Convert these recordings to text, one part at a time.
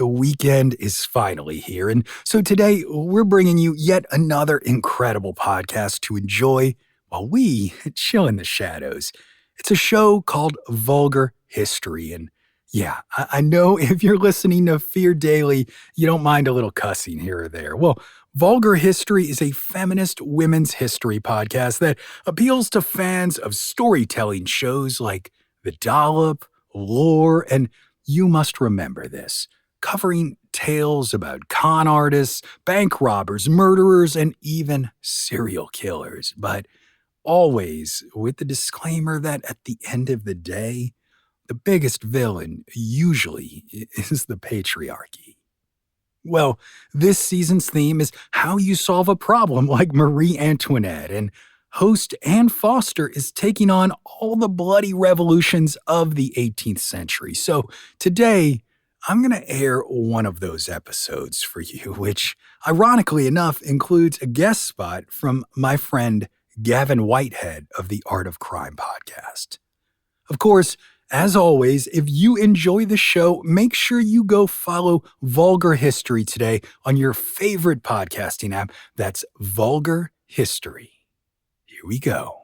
the weekend is finally here. And so today we're bringing you yet another incredible podcast to enjoy while we chill in the shadows. It's a show called Vulgar History. And yeah, I know if you're listening to Fear Daily, you don't mind a little cussing here or there. Well, Vulgar History is a feminist women's history podcast that appeals to fans of storytelling shows like The Dollop, Lore, and You Must Remember This, covering tales about con artists, bank robbers, murderers, and even serial killers. But always with the disclaimer that at the end of the day, the biggest villain usually is the patriarchy. Well, this season's theme is how you solve a problem like Marie Antoinette, and host Anne Foster is taking on all the bloody revolutions of the 18th century. So today, I'm going to air one of those episodes for you, which ironically enough includes a guest spot from my friend Gavin Whitehead of the Art of Crime podcast. Of course, as always, if you enjoy the show, make sure you go follow Vulgar History today on your favorite podcasting app. That's Vulgar History. Here we go.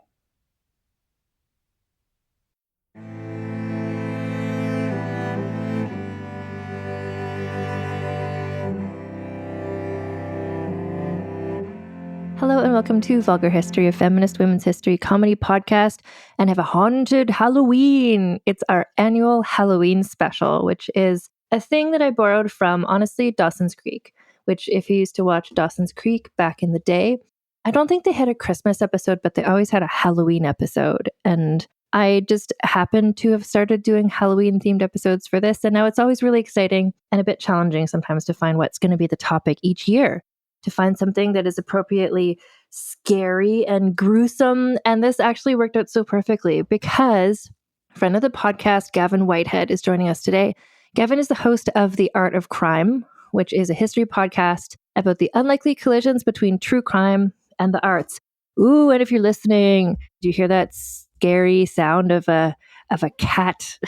Hello and welcome to Vulgar History, a feminist women's history comedy podcast, and have a haunted Halloween. It's our annual Halloween special, which is a thing that I borrowed from, honestly, Dawson's Creek, which if you used to watch Dawson's Creek back in the day, I don't think they had a Christmas episode, but they always had a Halloween episode. And I just happened to have started doing Halloween themed episodes for this. And now it's always really exciting and a bit challenging sometimes to find what's going to be the topic each year, to find something that is appropriately scary and gruesome. And this actually worked out so perfectly because friend of the podcast, Gavin Whitehead, is joining us today. Gavin is the host of The Art of Crime, which is a history podcast about the unlikely collisions between true crime and the arts. Ooh, and if you're listening, do you hear that scary sound of a cat?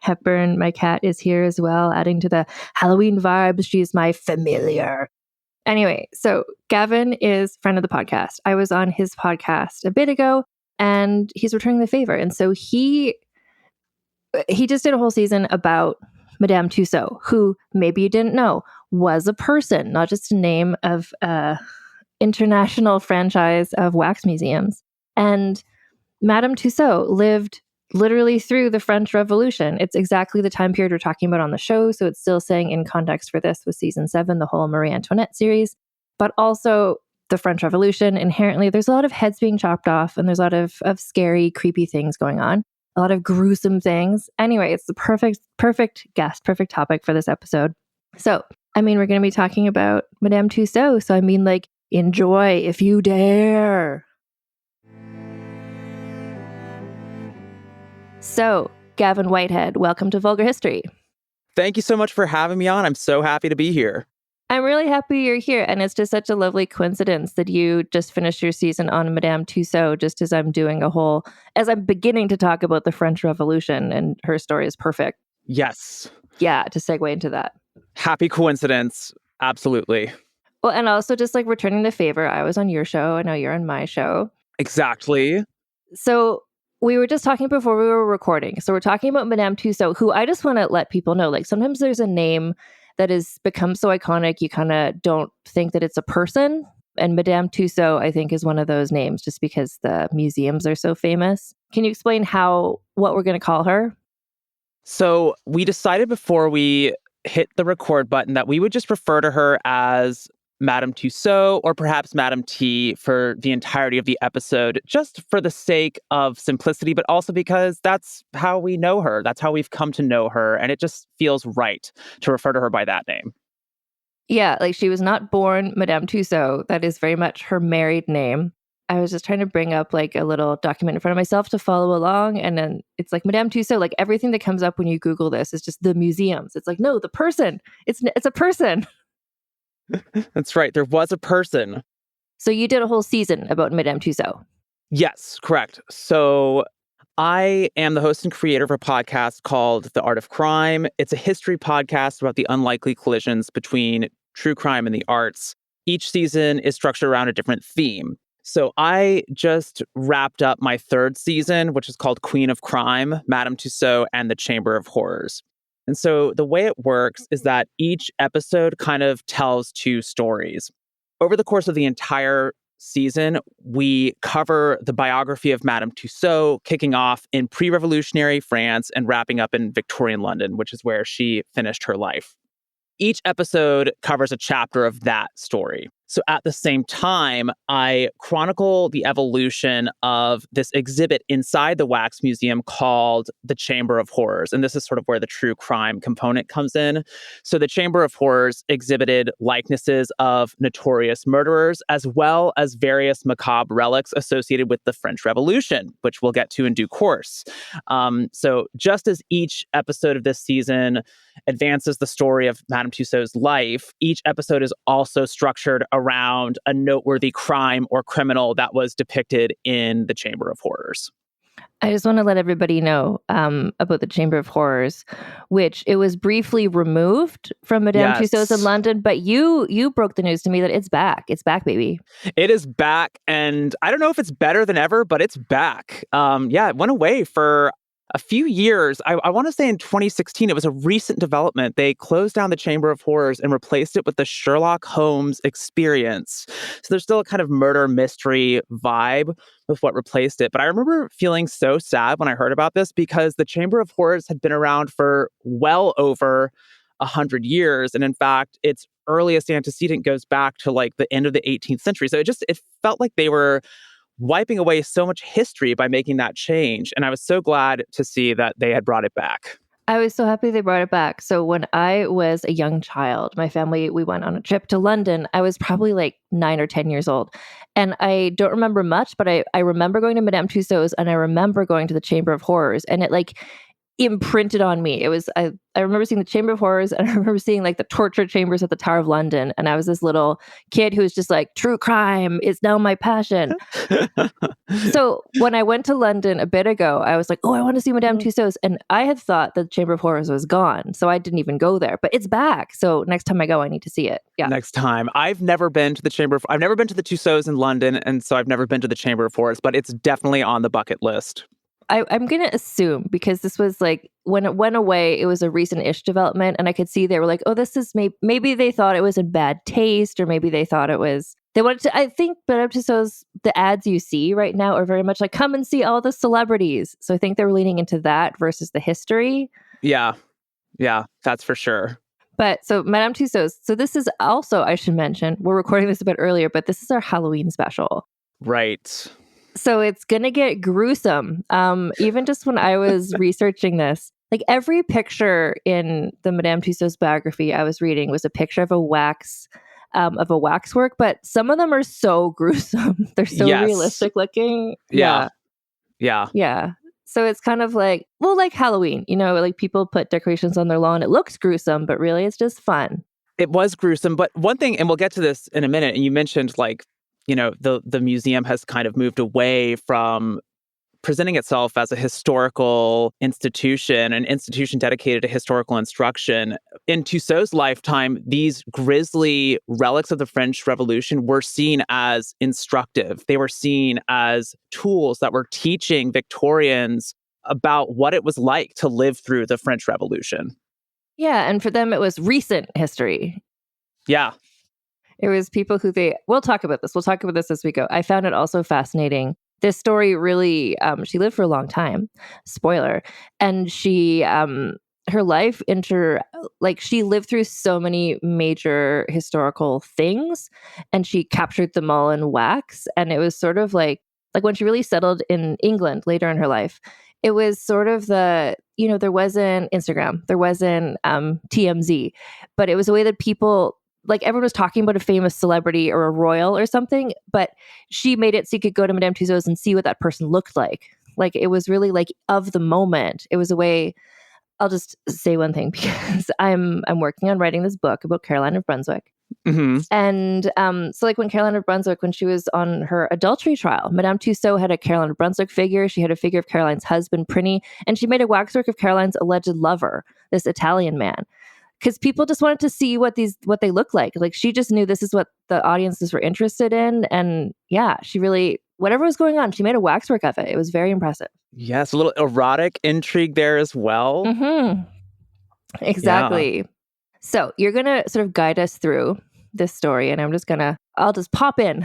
Hepburn, my cat, is here as well, adding to the Halloween vibes. She's my familiar. Anyway, so Gavin is friend of the podcast. I was on his podcast a bit ago, and he's returning the favor. And so he just did a whole season about Madame Tussauds, who maybe you didn't know was a person, not just a name of international franchise of wax museums. And Madame Tussauds lived literally through the French Revolution. It's exactly the time period we're talking about on the show. So it's still saying in context for this was season 7, the whole Marie Antoinette series, but also the French Revolution. Inherently, there's a lot of heads being chopped off and there's a lot of scary, creepy things going on, a lot of gruesome things. Anyway, it's the perfect guest, perfect topic for this episode. So, I mean, we're going to be talking about Madame Tussauds. So, I mean, like, enjoy if you dare. So, Gavin Whitehead, welcome to Vulgar History. Thank you so much for having me on. I'm so happy to be here. I'm really happy you're here. And it's just such a lovely coincidence that you just finished your season on Madame Tussauds, just as I'm beginning to talk about the French Revolution, and her story is perfect. Yes. Yeah, to segue into that. Happy coincidence. Absolutely. Well, and also just like returning the favor, I was on your show. I know you're on my show. Exactly. So we were just talking before we were recording. So we're talking about Madame Tussauds, who I just want to let people know, like sometimes there's a name that has become so iconic, you kind of don't think that it's a person. And Madame Tussauds, I think, is one of those names just because the museums are so famous. Can you explain what we're going to call her? So we decided before we hit the record button that we would just refer to her as Madame Tussauds, or perhaps Madame T, for the entirety of the episode, just for the sake of simplicity, but also because that's how we know her. That's how we've come to know her. And it just feels right to refer to her by that name. Yeah, like she was not born Madame Tussauds. That is very much her married name. I was just trying to bring up like a little document in front of myself to follow along. And then it's like Madame Tussauds, like everything that comes up when you Google this is just the museums. It's like, no, the person. It's a person. That's right. There was a person. So you did a whole season about Madame Tussauds. Yes, correct. So I am the host and creator of a podcast called The Art of Crime. It's a history podcast about the unlikely collisions between true crime and the arts. Each season is structured around a different theme. So I just wrapped up my third season, which is called Queen of Crime, Madame Tussauds and the Chamber of Horrors. And so the way it works is that each episode kind of tells two stories. Over the course of the entire season, we cover the biography of Madame Tussauds, kicking off in pre-revolutionary France and wrapping up in Victorian London, which is where she finished her life. Each episode covers a chapter of that story. So at the same time, I chronicle the evolution of this exhibit inside the Wax Museum called the Chamber of Horrors. And this is sort of where the true crime component comes in. So the Chamber of Horrors exhibited likenesses of notorious murderers, as well as various macabre relics associated with the French Revolution, which we'll get to in due course. So just as each episode of this season advances the story of Madame Tussauds' life, each episode is also structured around a noteworthy crime or criminal that was depicted in the Chamber of Horrors. I just want to let everybody know about the Chamber of Horrors, which it was briefly removed from Madame Tussauds in London, but you broke the news to me that it's back. It's back, baby. It is back, and I don't know if it's better than ever, but it's back. It went away for a few years. I want to say in 2016, it was a recent development. They closed down the Chamber of Horrors and replaced it with the Sherlock Holmes experience. So there's still a kind of murder mystery vibe with what replaced it. But I remember feeling so sad when I heard about this because the Chamber of Horrors had been around for well over 100 years. And in fact, its earliest antecedent goes back to like the end of the 18th century. So it felt like they were wiping away so much history by making that change. And I was so glad to see that they had brought it back. I was so happy they brought it back. So when I was a young child, my family, we went on a trip to London. I was probably like 9 or 10 years old. And I don't remember much, but I remember going to Madame Tussauds and I remember going to the Chamber of Horrors. And it like imprinted on me. It was, I remember seeing the Chamber of Horrors and I remember seeing like the torture chambers at the Tower of London. And I was this little kid who was just like, true crime is now my passion. So when I went to London a bit ago, I was like, oh, I want to see Madame Tussauds. And I had thought that the Chamber of Horrors was gone. So I didn't even go there, but it's back. So next time I go, I need to see it. Yeah. Next time. I've never been to the I've never been to the Tussauds in London. And so I've never been to the Chamber of Horrors, but it's definitely on the bucket list. I'm going to assume, because this was like, when it went away, it was a recent-ish development. And I could see they were like, oh, this is maybe they thought it was in bad taste, or maybe they thought it was, they wanted to, I think, but up to those, the ads you see right now are very much like, come and see all the celebrities. So I think they're leaning into that versus the history. Yeah, that's for sure. But so Madame Tussauds, so this is also, I should mention, we're recording this a bit earlier, but this is our Halloween special. Right. So it's going to get gruesome. Even just when I was researching this, like every picture in the Madame Tussauds biography I was reading was a picture of a waxwork, but some of them are so gruesome. They're so realistic looking. Yeah. So it's kind of like, well, like Halloween, like people put decorations on their lawn. It looks gruesome, but really it's just fun. It was gruesome. But one thing, and we'll get to this in a minute, and you mentioned like, the museum has kind of moved away from presenting itself as a historical institution, an institution dedicated to historical instruction. In Tussauds' lifetime, these grisly relics of the French Revolution were seen as instructive. They were seen as tools that were teaching Victorians about what it was like to live through the French Revolution. Yeah, and for them, it was recent history. Yeah. It was people who we'll talk about this. We'll talk about this as we go. I found it also fascinating. This story really, she lived for a long time, spoiler. And she, her life she lived through so many major historical things and she captured them all in wax. And it was sort of like when she really settled in England later in her life, it was sort of there wasn't Instagram, there wasn't TMZ, but it was a way that people, like everyone was talking about a famous celebrity or a royal or something, but she made it so you could go to Madame Tussauds and see what that person looked like. Like it was really like of the moment. It was a way. I'll just say one thing because I'm working on writing this book about Caroline of Brunswick. Mm-hmm. And so, like, when Caroline of Brunswick, when she was on her adultery trial, Madame Tussaud had a Caroline of Brunswick figure. She had a figure of Caroline's husband, Prinny, and she made a waxwork of Caroline's alleged lover, this Italian man, because people just wanted to see what they look like. Like, she just knew this is what the audiences were interested in, and yeah, she really, whatever was going on, she made a waxwork of it. It was very impressive. Yes, a little erotic intrigue there as well. Mm-hmm. Exactly. Yeah. So you're gonna sort of guide us through this story, and I'll just pop in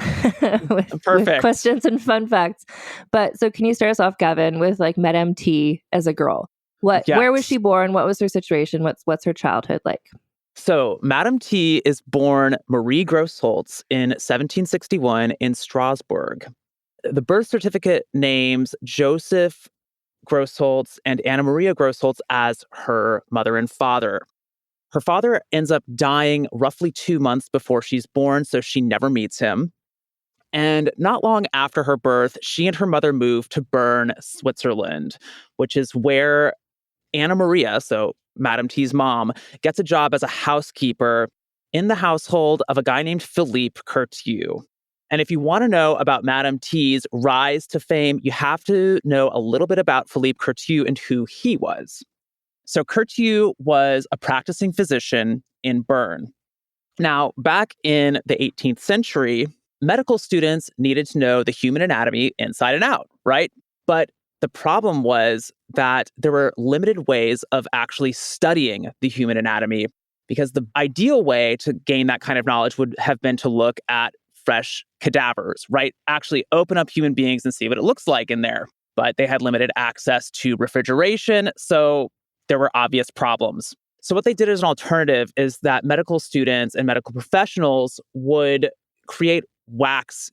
with questions and fun facts. But so can you start us off, Gavin, with like Madame T as a girl? Where was she born? What was her situation? What's her childhood like? So Madame T is born Marie Grossholtz in 1761 in Strasbourg. The birth certificate names Joseph Grossholtz and Anna Maria Grossholtz as her mother and father. Her father ends up dying roughly 2 months before she's born, so she never meets him. And not long after her birth, she and her mother moved to Bern, Switzerland, which is where Anna Maria, so Madame T's mom, gets a job as a housekeeper in the household of a guy named Philippe Curtieu. And if you want to know about Madame T's rise to fame, you have to know a little bit about Philippe Curtieu and who he was. So Curtieu was a practicing physician in Bern. Now, back in the 18th century, medical students needed to know the human anatomy inside and out, right? But the problem was that there were limited ways of actually studying the human anatomy, because the ideal way to gain that kind of knowledge would have been to look at fresh cadavers, right? Actually open up human beings and see what it looks like in there. But they had limited access to refrigeration, so there were obvious problems. So what they did as an alternative is that medical students and medical professionals would create wax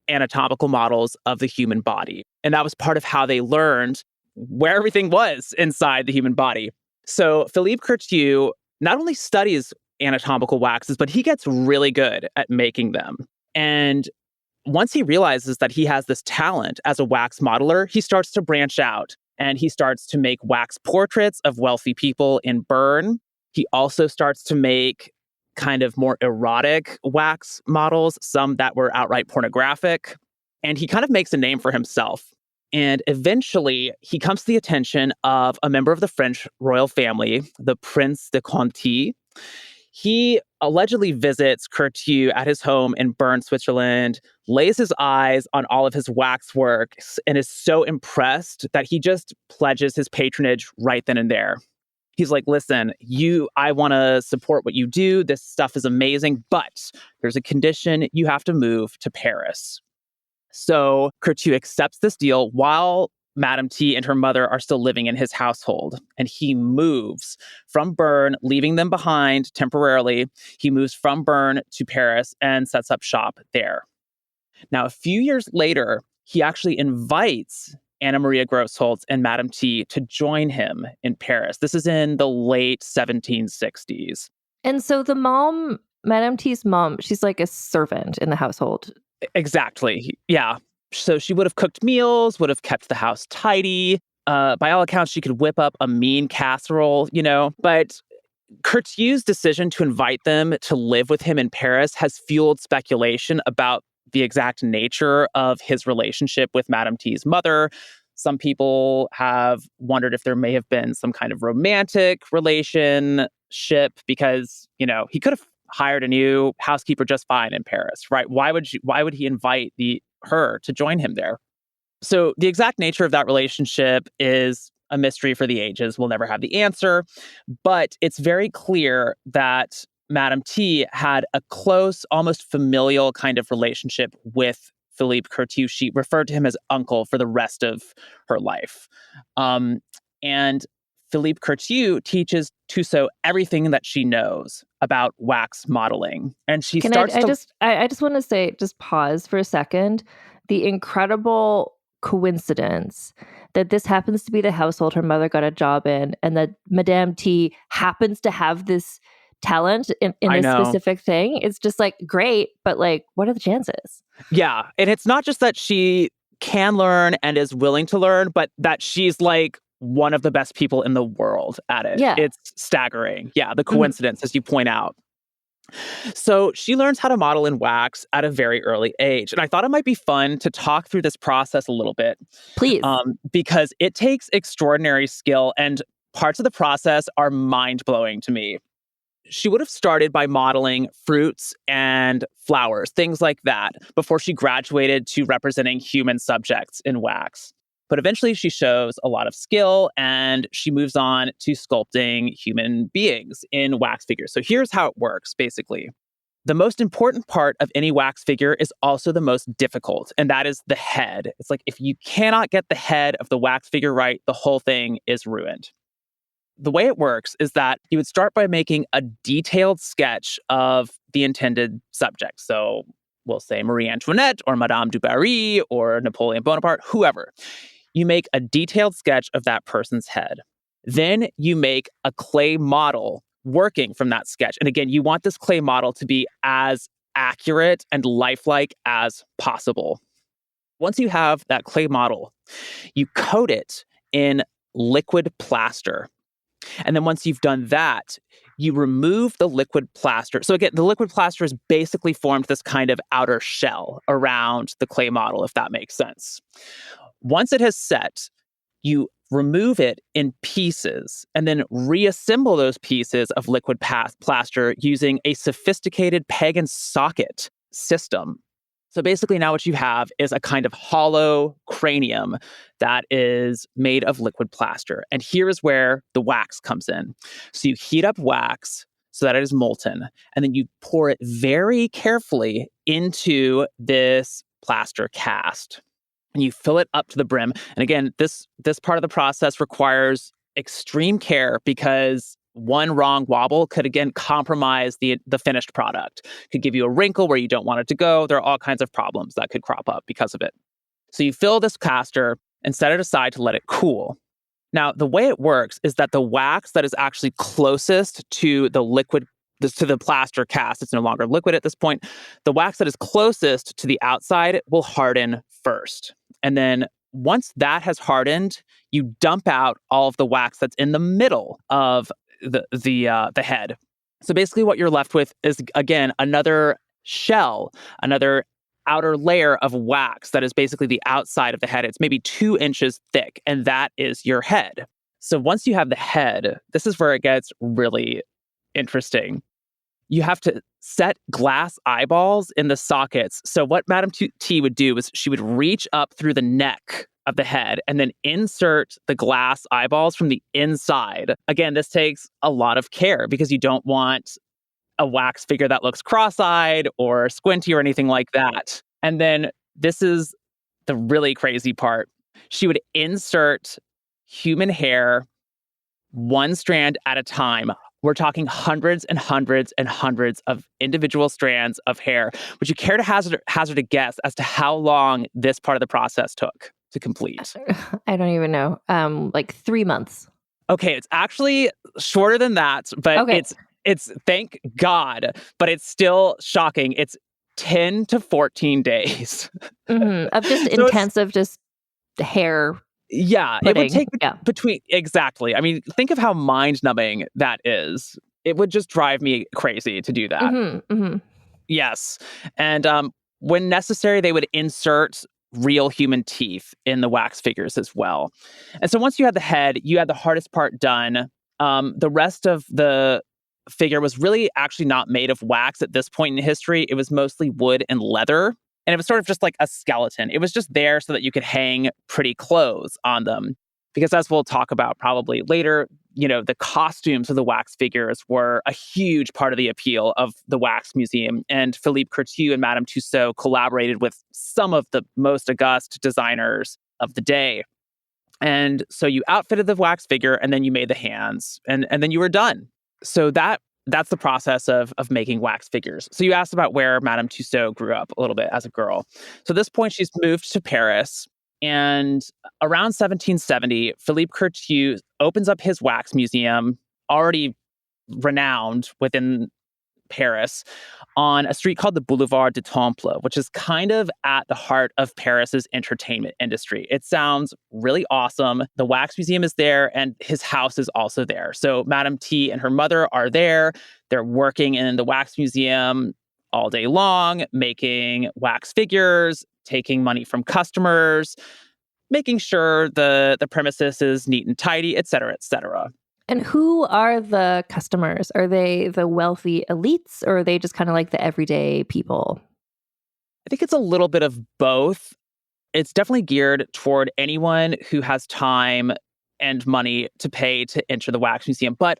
anatomical models of the human body. And that was part of how they learned where everything was inside the human body. So Philippe Curtieu not only studies anatomical waxes, but he gets really good at making them. And once he realizes that he has this talent as a wax modeler, he starts to branch out. And he starts to make wax portraits of wealthy people in Bern. He also starts to make kind of more erotic wax models, some that were outright pornographic. And he kind of makes a name for himself. And eventually, he comes to the attention of a member of the French royal family, the Prince de Conti. He allegedly visits Curtieu at his home in Bern, Switzerland, lays his eyes on all of his waxworks, and is so impressed that he just pledges his patronage right then and there. He's like, listen, I want to support what you do. This stuff is amazing, but there's a condition. You have to move to Paris. So Curtieu accepts this deal while Madame T and her mother are still living in his household. And he moves from Bern, leaving them behind temporarily. He moves from Bern to Paris and sets up shop there. Now, a few years later, he actually invites Anna Maria Grossholtz and Madame T to join him in Paris. This is in the late 1760s. And so the mom, Madame T's mom, she's like a servant in the household. Exactly. Yeah. So she would have cooked meals, would have kept the house tidy. By all accounts, she could whip up a mean casserole, But Curtieu's decision to invite them to live with him in Paris has fueled speculation about the exact nature of his relationship with Madame T's mother. Some people have wondered if there may have been some kind of romantic relationship because, he could have hired a new housekeeper just fine in Paris, right? Why would he invite her to join him there? So the exact nature of that relationship is a mystery for the ages. We'll never have the answer, but it's very clear that Madame T had a close, almost familial kind of relationship with Philippe Curtieu. She referred to him as uncle for the rest of her life. And Philippe Curtieu teaches Tussaud everything that she knows about wax modeling. And she I just want to say, just pause for a second. The incredible coincidence that this happens to be the household her mother got a job in, and that Madame T happens to have this talent in this specific thing. It's just like great, but like, what are the chances? Yeah. And it's not just that she can learn and is willing to learn, but that she's like one of the best people in the world at it. Yeah. It's staggering. Yeah. The coincidence, as you point out. So she learns how to model in wax at a very early age. And I thought it might be fun to talk through this process a little bit Please. because it takes extraordinary skill and parts of the process are mind-blowing to me. She would have started by modeling fruits and flowers, things like that, before she graduated to representing human subjects in wax. But eventually she shows a lot of skill and she moves on to sculpting human beings in wax figures. So here's how it works, basically. The most important part of any wax figure is also the most difficult, and that is the head. It's like if you cannot get the head of the wax figure right, the whole thing is ruined. The way it works is that you would start by making a detailed sketch of the intended subject. So we'll say Marie Antoinette or Madame du Barry or Napoleon Bonaparte, whoever. You make a detailed sketch of that person's head. Then you make a clay model working from that sketch. And again, you want this clay model to be as accurate and lifelike as possible. Once you have that clay model, you coat it in liquid plaster. And then once you've done that, you remove the liquid plaster. So again, the liquid plaster has basically formed this kind of outer shell around the clay model, if that makes sense. Once it has set, you remove it in pieces and then reassemble those pieces of liquid plaster using a sophisticated peg and socket system. So basically now what you have is a kind of hollow cranium that is made of liquid plaster. And here is where the wax comes in. So you heat up wax so that it is molten, and then you pour it very carefully into this plaster cast. And you fill it up to the brim. And again, this part of the process requires extreme care because one wrong wobble could, again, compromise the finished product. Could give you a wrinkle where you don't want it to go. There are all kinds of problems that could crop up because of it. So you fill this caster and set it aside to let it cool. Now, the way it works is that the wax that is actually closest to the liquid, to the plaster cast, it's no longer liquid at this point. The wax that is closest to the outside will harden first. And then once that has hardened, you dump out all of the wax that's in the middle of the head. So basically what you're left with is, again, another shell, another outer layer of wax that is basically the outside of the head. It's maybe 2 inches thick, and that is your head. So once you have the head, this is where it gets really interesting. You have to set glass eyeballs in the sockets. So what Madame T would do is she would reach up through the neck of the head and then insert the glass eyeballs from the inside. Again, this takes a lot of care because you don't want a wax figure that looks cross-eyed or squinty or anything like that. And then this is the really crazy part. She would insert human hair 1 strand at a time. We're talking hundreds and hundreds and hundreds of individual strands of hair. Would you care to hazard a guess as to how long this part of the process took to complete? I don't even know. Like 3 months. Okay, it's actually shorter than that, but Okay. it's thank God, but it's still shocking. It's 10 to 14 days. Of just So intensive, just hair. yeah, it would Pudding, take yeah. between, exactly. I mean, think of how mind-numbing that is. It would just drive me crazy to do that. Yes. And when necessary, they would insert real human teeth in the wax figures as well. And so once you had the head, you had the hardest part done. The rest of the figure was really actually not made of wax at this point in history. It was mostly wood and leather. And it was sort of just like a skeleton. It was just there so that you could hang pretty clothes on them. Because as we'll talk about probably later, the costumes of the wax figures were a huge part of the appeal of the Wax Museum. And Philippe Couture and Madame Tussaud collaborated with some of the most august designers of the day. And so you outfitted the wax figure and then you made the hands and then you were done. So that's the process of making wax figures. So you asked about where Madame Tussaud grew up a little bit as a girl. So at this point, she's moved to Paris. And around 1770, Philippe Couture opens up his wax museum, already renowned within Paris, on a street called the Boulevard du Temple, which is kind of at the heart of Paris's entertainment industry. It sounds really awesome. The wax museum is there, and his house is also there. So Madame T and her mother are there. They're working in the wax museum all day long, making wax figures, taking money from customers, making sure the premises is neat and tidy, et cetera, et cetera. And who are the customers? Are they the wealthy elites, or are they just kind of like the everyday people? I think it's a little bit of both. It's definitely geared toward anyone who has time and money to pay to enter the wax museum. But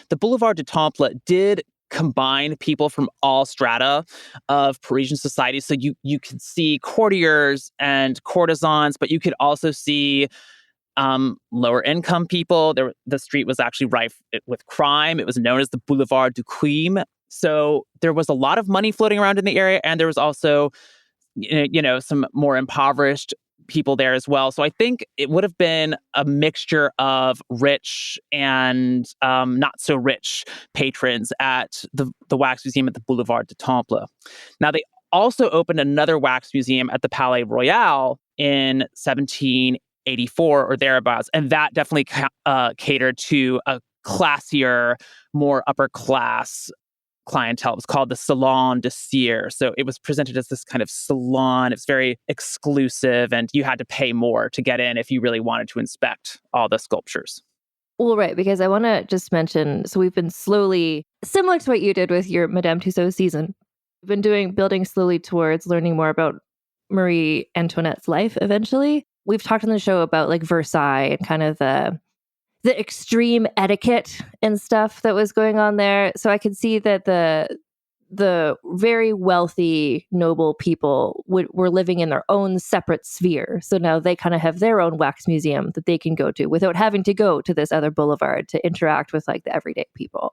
the Boulevard du Temple did combine people from all strata of Parisian society. So you could see courtiers and courtesans, but you could also see lower income people. The street was actually rife with crime. It was known as the Boulevard du Crime. So there was a lot of money floating around in the area, and there was also, some more impoverished people there as well. So I think it would have been a mixture of rich and not so rich patrons at the wax museum at the Boulevard du Temple. Now, they also opened another wax museum at the Palais Royal in 1784 or thereabouts, and that definitely catered to a classier, more upper class clientele. It was called the Salon de Cire. So it was presented as this kind of salon. It's very exclusive, and you had to pay more to get in if you really wanted to inspect all the sculptures. Well, right, because I want to just mention, so we've been slowly, similar to what you did with your Madame Tussauds season, we've been building slowly towards learning more about Marie Antoinette's life eventually. We've talked on the show about like Versailles and kind of the extreme etiquette and stuff that was going on there. So I could see that the very wealthy, noble people were living in their own separate sphere. So now they kind of have their own wax museum that they can go to without having to go to this other boulevard to interact with like the everyday people.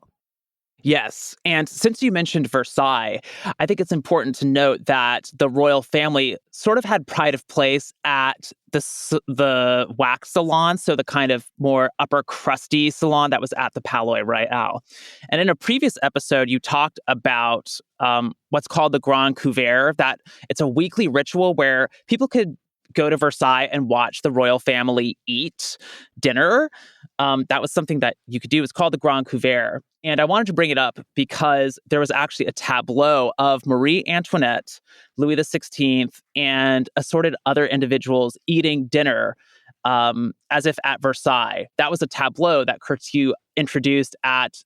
Yes. And since you mentioned Versailles, I think it's important to note that the royal family sort of had pride of place at the wax salon, so the kind of more upper crusty salon that was at the Palais Royal. And in a previous episode, you talked about what's called the Grand Couvert, that it's a weekly ritual where people could go to Versailles and watch the royal family eat dinner. That was something that you could do. It's called the Grand Couvert. And I wanted to bring it up because there was actually a tableau of Marie Antoinette, Louis XVI, and assorted other individuals eating dinner as if at Versailles. That was a tableau that Couture introduced at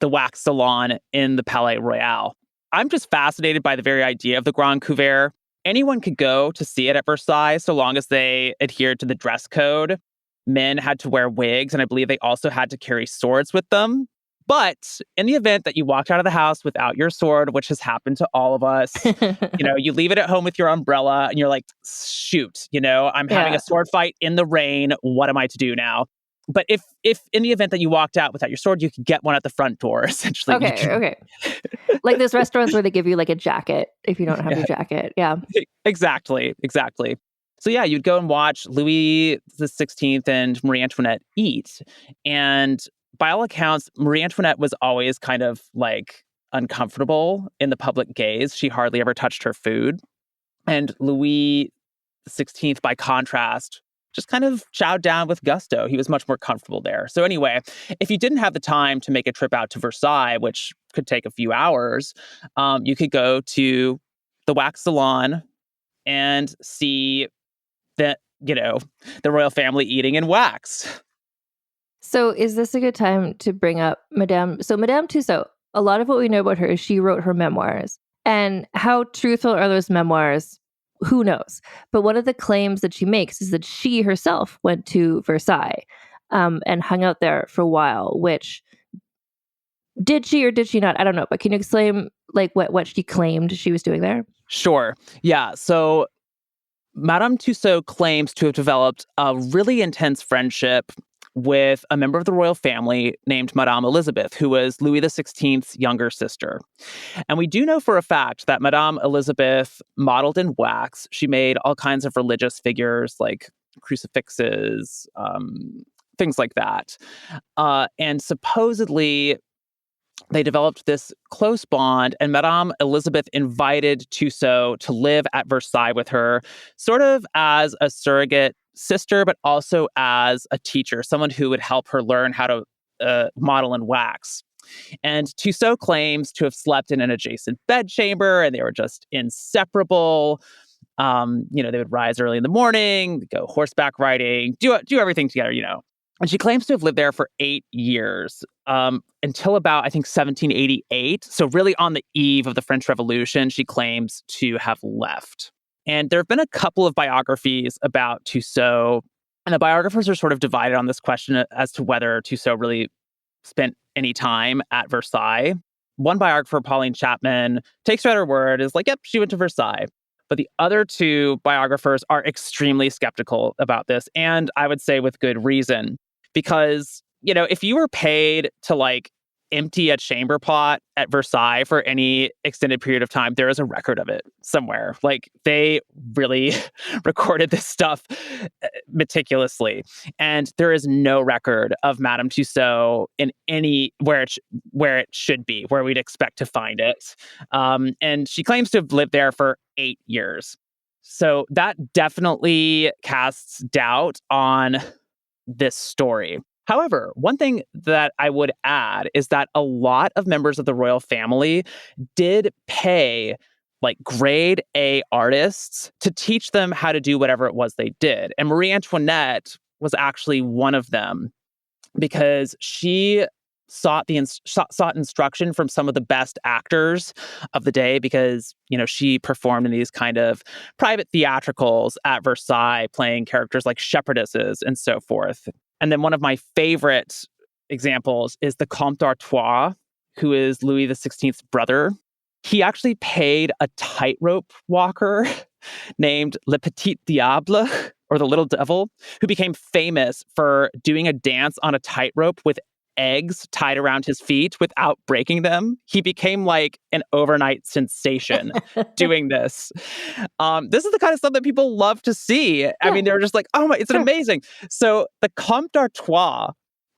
the wax salon in the Palais Royal. I'm just fascinated by the very idea of the Grand Couvert. Anyone could go to see it at Versailles so long as they adhered to the dress code. Men had to wear wigs, and I believe they also had to carry swords with them. But in the event that you walked out of the house without your sword, which has happened to all of us, you leave it at home with your umbrella and you're like, shoot, I'm having a sword fight in the rain. What am I to do now? But if in the event that you walked out without your sword, you could get one at the front door, essentially. Okay. Like those restaurants where they give you like a jacket if you don't have your jacket. Yeah. Exactly. So yeah, you'd go and watch Louis XVI and Marie Antoinette eat. And by all accounts, Marie Antoinette was always kind of like uncomfortable in the public gaze. She hardly ever touched her food. And Louis XVI, by contrast, just kind of chowed down with gusto. He was much more comfortable there. So anyway, if you didn't have the time to make a trip out to Versailles, which could take a few hours, you could go to the wax salon and see the royal family eating in wax. So is this a good time to bring up Madame Tussauds? A lot of what we know about her is she wrote her memoirs. And how truthful are those memoirs? Who knows? But one of the claims that she makes is that she herself went to Versailles and hung out there for a while, which did she or did she not? I don't know. But can you explain like what she claimed she was doing there? Sure. Yeah. So Madame Tussauds claims to have developed a really intense friendship with a member of the royal family named Madame Elizabeth, who was Louis XVI's younger sister. And we do know for a fact that Madame Elizabeth modeled in wax. She made all kinds of religious figures like crucifixes, things like that. And supposedly, they developed this close bond, and Madame Elizabeth invited Tussaud to live at Versailles with her, sort of as a surrogate sister, but also as a teacher, someone who would help her learn how to model in wax. And Tussaud claims to have slept in an adjacent bedchamber, and they were just inseparable. They would rise early in the morning, go horseback riding, do everything together. And she claims to have lived there for 8 years, until about, I think, 1788. So really on the eve of the French Revolution, she claims to have left. And there have been a couple of biographies about Tussaud, and the biographers are sort of divided on this question as to whether Tussaud really spent any time at Versailles. One biographer, Pauline Chapman, takes her at her word, is like, yep, she went to Versailles. But the other two biographers are extremely skeptical about this, and I would say with good reason. Because, if you were paid to empty a chamber pot at Versailles for any extended period of time, there is a record of it somewhere. They really recorded this stuff meticulously. And there is no record of Madame Tussaud in where it should be, where we'd expect to find it. And she claims to have lived there for 8 years. So that definitely casts doubt on this story. However, one thing that I would add is that a lot of members of the royal family did pay grade A artists to teach them how to do whatever it was they did. And Marie Antoinette was actually one of them, because she sought instruction from some of the best actors of the day, because she performed in these kind of private theatricals at Versailles, playing characters like shepherdesses and so forth. And then one of my favorite examples is the Comte d'Artois, who is Louis XVI's brother. He actually paid a tightrope walker named Le Petit Diable, or the Little Devil, who became famous for doing a dance on a tightrope with eggs tied around his feet without breaking them. He became an overnight sensation doing this. This is the kind of stuff that people love to see. Yeah. I mean, they're just like, oh my, it's amazing. So the Comte d'Artois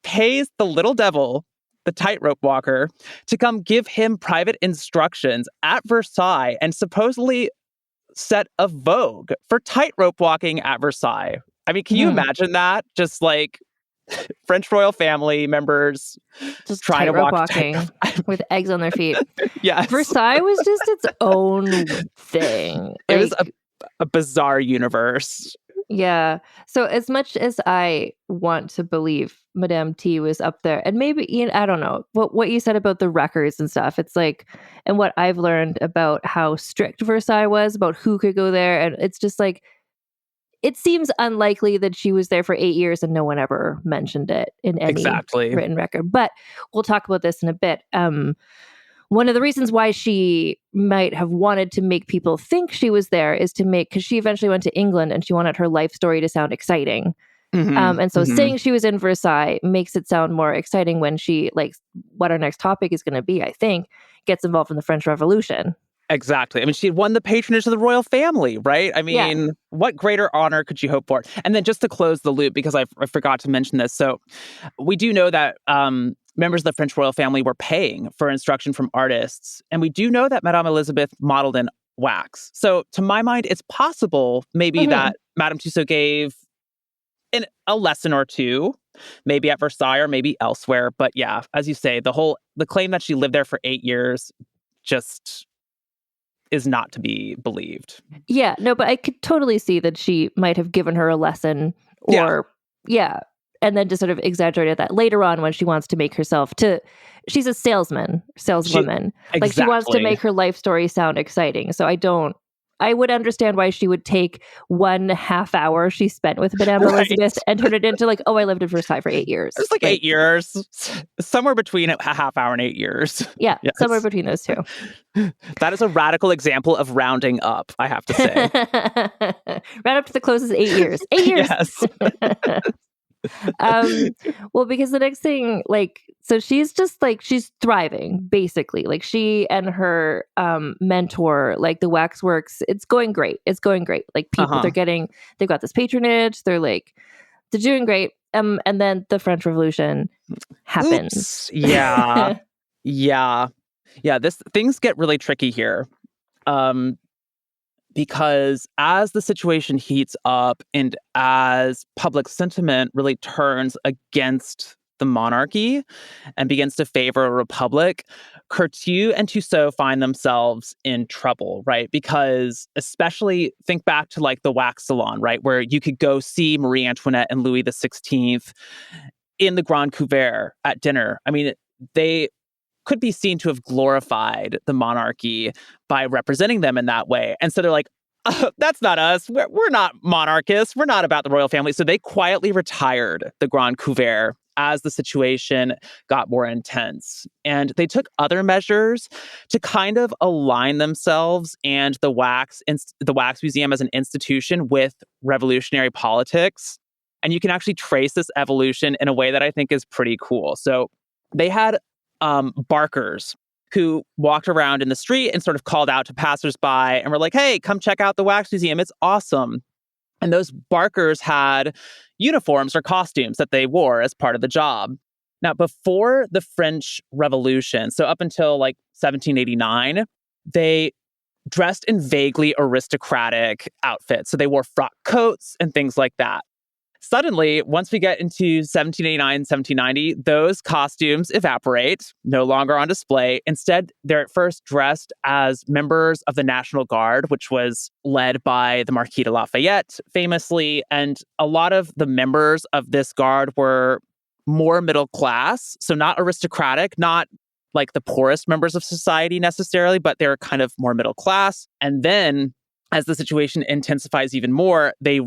pays the Little Devil, the tightrope walker, to come give him private instructions at Versailles, and supposedly set a vogue for tightrope walking at Versailles. I mean, can you imagine that? Just French royal family members just trying to walking with eggs on their feet. Yes. Versailles was just its own thing. It was a bizarre universe. Yeah. So as much as I want to believe Madame T was up there, and maybe, I don't know, what you said about the records and stuff, it's and what I've learned about how strict Versailles was about who could go there, and it's just it seems unlikely that she was there for 8 years and no one ever mentioned it in any written record. But we'll talk about this in a bit. One of the reasons why she might have wanted to make people think she was there is because she eventually went to England and she wanted her life story to sound exciting. And so saying she was in Versailles makes it sound more exciting when she, what our next topic is going to be, I think, gets involved in the French Revolution. Exactly. I mean, she had won the patronage of the royal family, right? I mean, What greater honor could you hope for? And then just to close the loop, because I forgot to mention this. So we do know that members of the French royal family were paying for instruction from artists. And we do know that Madame Elizabeth modeled in wax. So to my mind, it's possible maybe that Madame Tussaud gave a lesson or two, maybe at Versailles or maybe elsewhere. But yeah, as you say, the claim that she lived there for 8 years just is not to be believed. Yeah, no, but I could totally see that she might have given her a lesson, or and then just sort of exaggerated that later on when she wants to make herself she's a saleswoman. Exactly. She wants to make her life story sound exciting. So I would understand why she would take 1.5 hour she spent with Madame Elizabeth and turn it into I lived in Versailles for 8 years. It's 8 years, somewhere between a half hour and 8 years. Yeah, yes. Somewhere between those two. That is a radical example of rounding up, I have to say. Round up to the closest 8 years. 8 years. Yes. Well, because the next thing, so she's just she's thriving, basically. She and her mentor, the waxworks, it's going great. People, they've got this patronage. They're doing great. And then the French Revolution happens. Oops. Yeah. Yeah. Yeah, things get really tricky here. Um, because as the situation heats up and as public sentiment really turns against the monarchy and begins to favor a republic, Couture and Tussaud find themselves in trouble, right? Because especially think back to like the wax salon, right? Where you could go see Marie Antoinette and Louis XVI in the Grand Couvert at dinner. I mean, they could be seen to have glorified the monarchy by representing them in that way. And so they're like, that's not us. We're not monarchists. We're not about the royal family. So they quietly retired the Grand Couvert as the situation got more intense. And they took other measures to kind of align themselves and the wax museum as an institution with revolutionary politics. And you can actually trace this evolution in a way that I think is pretty cool. So they had barkers who walked around in the street and sort of called out to passersby and were like, hey, come check out the wax museum. It's awesome. And those barkers had uniforms or costumes that they wore as part of the job. Now, before the French Revolution, so up until like 1789, they dressed in vaguely aristocratic outfits. So they wore frock coats and things like that. Suddenly, once we get into 1789, 1790, those costumes evaporate, no longer on display. Instead, they're at first dressed as members of the National Guard, which was led by the Marquis de Lafayette, famously. And a lot of the members of this guard were more middle class, so not aristocratic, not like the poorest members of society necessarily, but they're kind of more middle class. And then as the situation intensifies even more, they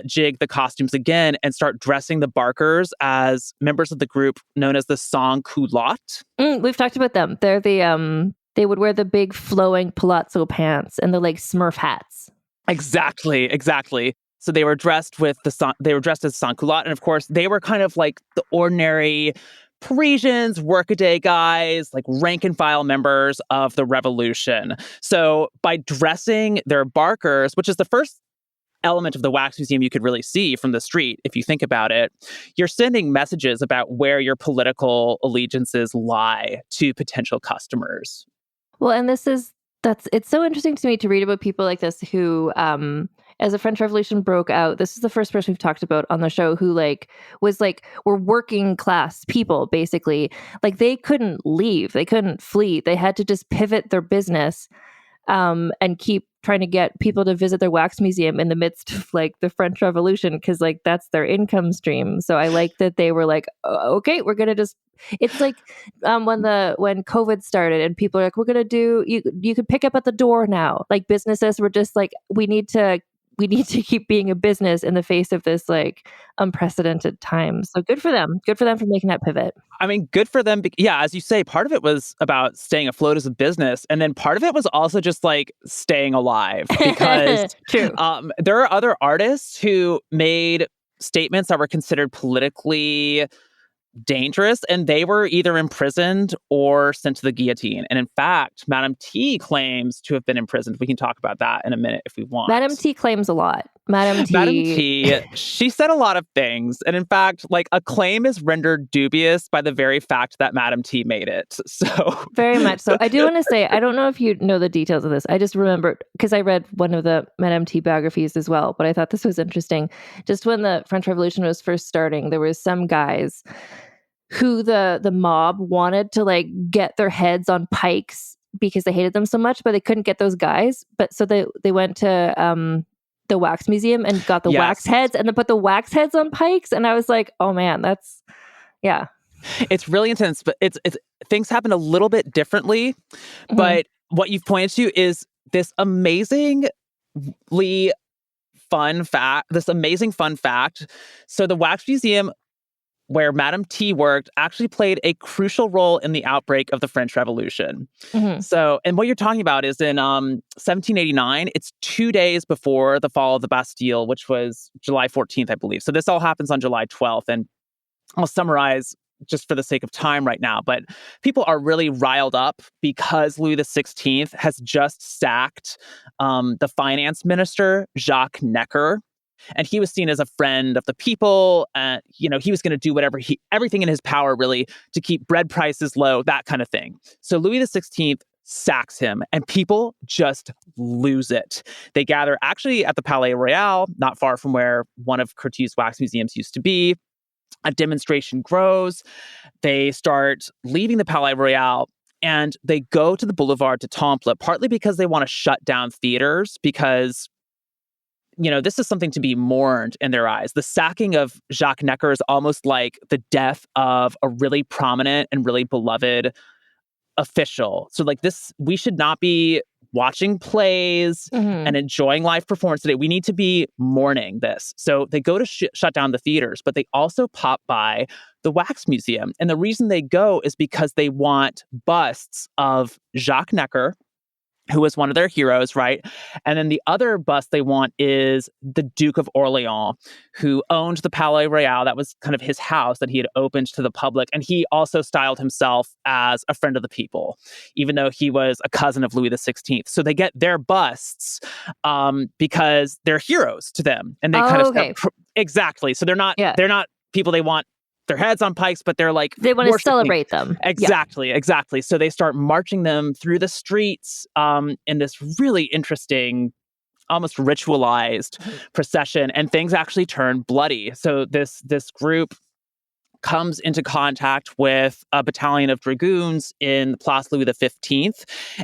jig the costumes again and start dressing the barkers as members of the group known as the sans-culottes. We've talked about them. They're they would wear the big flowing palazzo pants and the like Smurf hats. Exactly. So they were dressed as sans-culottes, and of course they were kind of like the ordinary Parisians, workaday guys, like rank and file members of the revolution. So by dressing their barkers, which is the first element of the wax museum you could really see from the street, if you think about it, you're sending messages about where your political allegiances lie to potential customers. Well, and it's so interesting to me to read about people like this who, as the French Revolution broke out, this is the first person we've talked about on the show who were working class people, basically. Like they couldn't leave, they couldn't flee, they had to just pivot their business and keep trying to get people to visit their wax museum in the midst of like the French Revolution, because like that's their income stream. So I like that they were like, okay, we're gonna just. It's like when COVID started and people are like, we're gonna do you could pick up at the door now. Like businesses were just like, we need to keep being a business in the face of this like unprecedented time. So good for them. Good for them for making that pivot. I mean, good for them. Yeah, as you say, part of it was about staying afloat as a business. And then part of it was also just like staying alive. Because True. There are other artists who made statements that were considered politically dangerous, and they were either imprisoned or sent to the guillotine. And in fact, Madame T claims to have been imprisoned. We can talk about that in a minute if we want. Madame T claims a lot. Madame T, she said a lot of things. And in fact, like a claim is rendered dubious by the very fact that Madame T made it. So very much so. I do want to say, I don't know if you know the details of this. I just remembered because I read one of the Madame T biographies as well, but I thought this was interesting. Just when the French Revolution was first starting, there was some guys who the mob wanted to like get their heads on pikes because they hated them so much, but they couldn't get those guys. But so they went to the wax museum and got the wax heads and then put the wax heads on pikes. And I was like, oh man, yeah. It's really intense, but it's things happen a little bit differently. Mm-hmm. But what you've pointed to is this amazing fun fact. So the wax museum where Madame T worked actually played a crucial role in the outbreak of the French Revolution. Mm-hmm. So, and what you're talking about is in 1789, it's 2 days before the fall of the Bastille, which was July 14th, I believe. So this all happens on July 12th. And I'll summarize just for the sake of time right now. But people are really riled up because Louis XVI has just sacked the finance minister, Jacques Necker. And he was seen as a friend of the people. He was going to do everything in his power, really, to keep bread prices low, that kind of thing. So Louis XVI sacks him, and people just lose it. They gather actually at the Palais Royal, not far from where one of Coutue's wax museums used to be. A demonstration grows. They start leaving the Palais Royal, and they go to the Boulevard du Temple, partly because they want to shut down theaters, because this is something to be mourned in their eyes. The sacking of Jacques Necker is almost like the death of a really prominent and really beloved official. So like this, we should not be watching plays and enjoying live performance today. We need to be mourning this. So they go to shut down the theaters, but they also pop by the Wax Museum. And the reason they go is because they want busts of Jacques Necker, who was one of their heroes, right? And then the other bust they want is the Duke of Orleans, who owned the Palais Royal. That was kind of his house that he had opened to the public. And he also styled himself as a friend of the people, even though he was a cousin of Louis XVI. So they get their busts because they're heroes to them. And they exactly. So they're not people they want their heads on pikes, but they're like they want to celebrate them. Exactly. So they start marching them through the streets in this really interesting, almost ritualized procession, and things actually turn bloody. So this group comes into contact with a battalion of dragoons in Place Louis XV,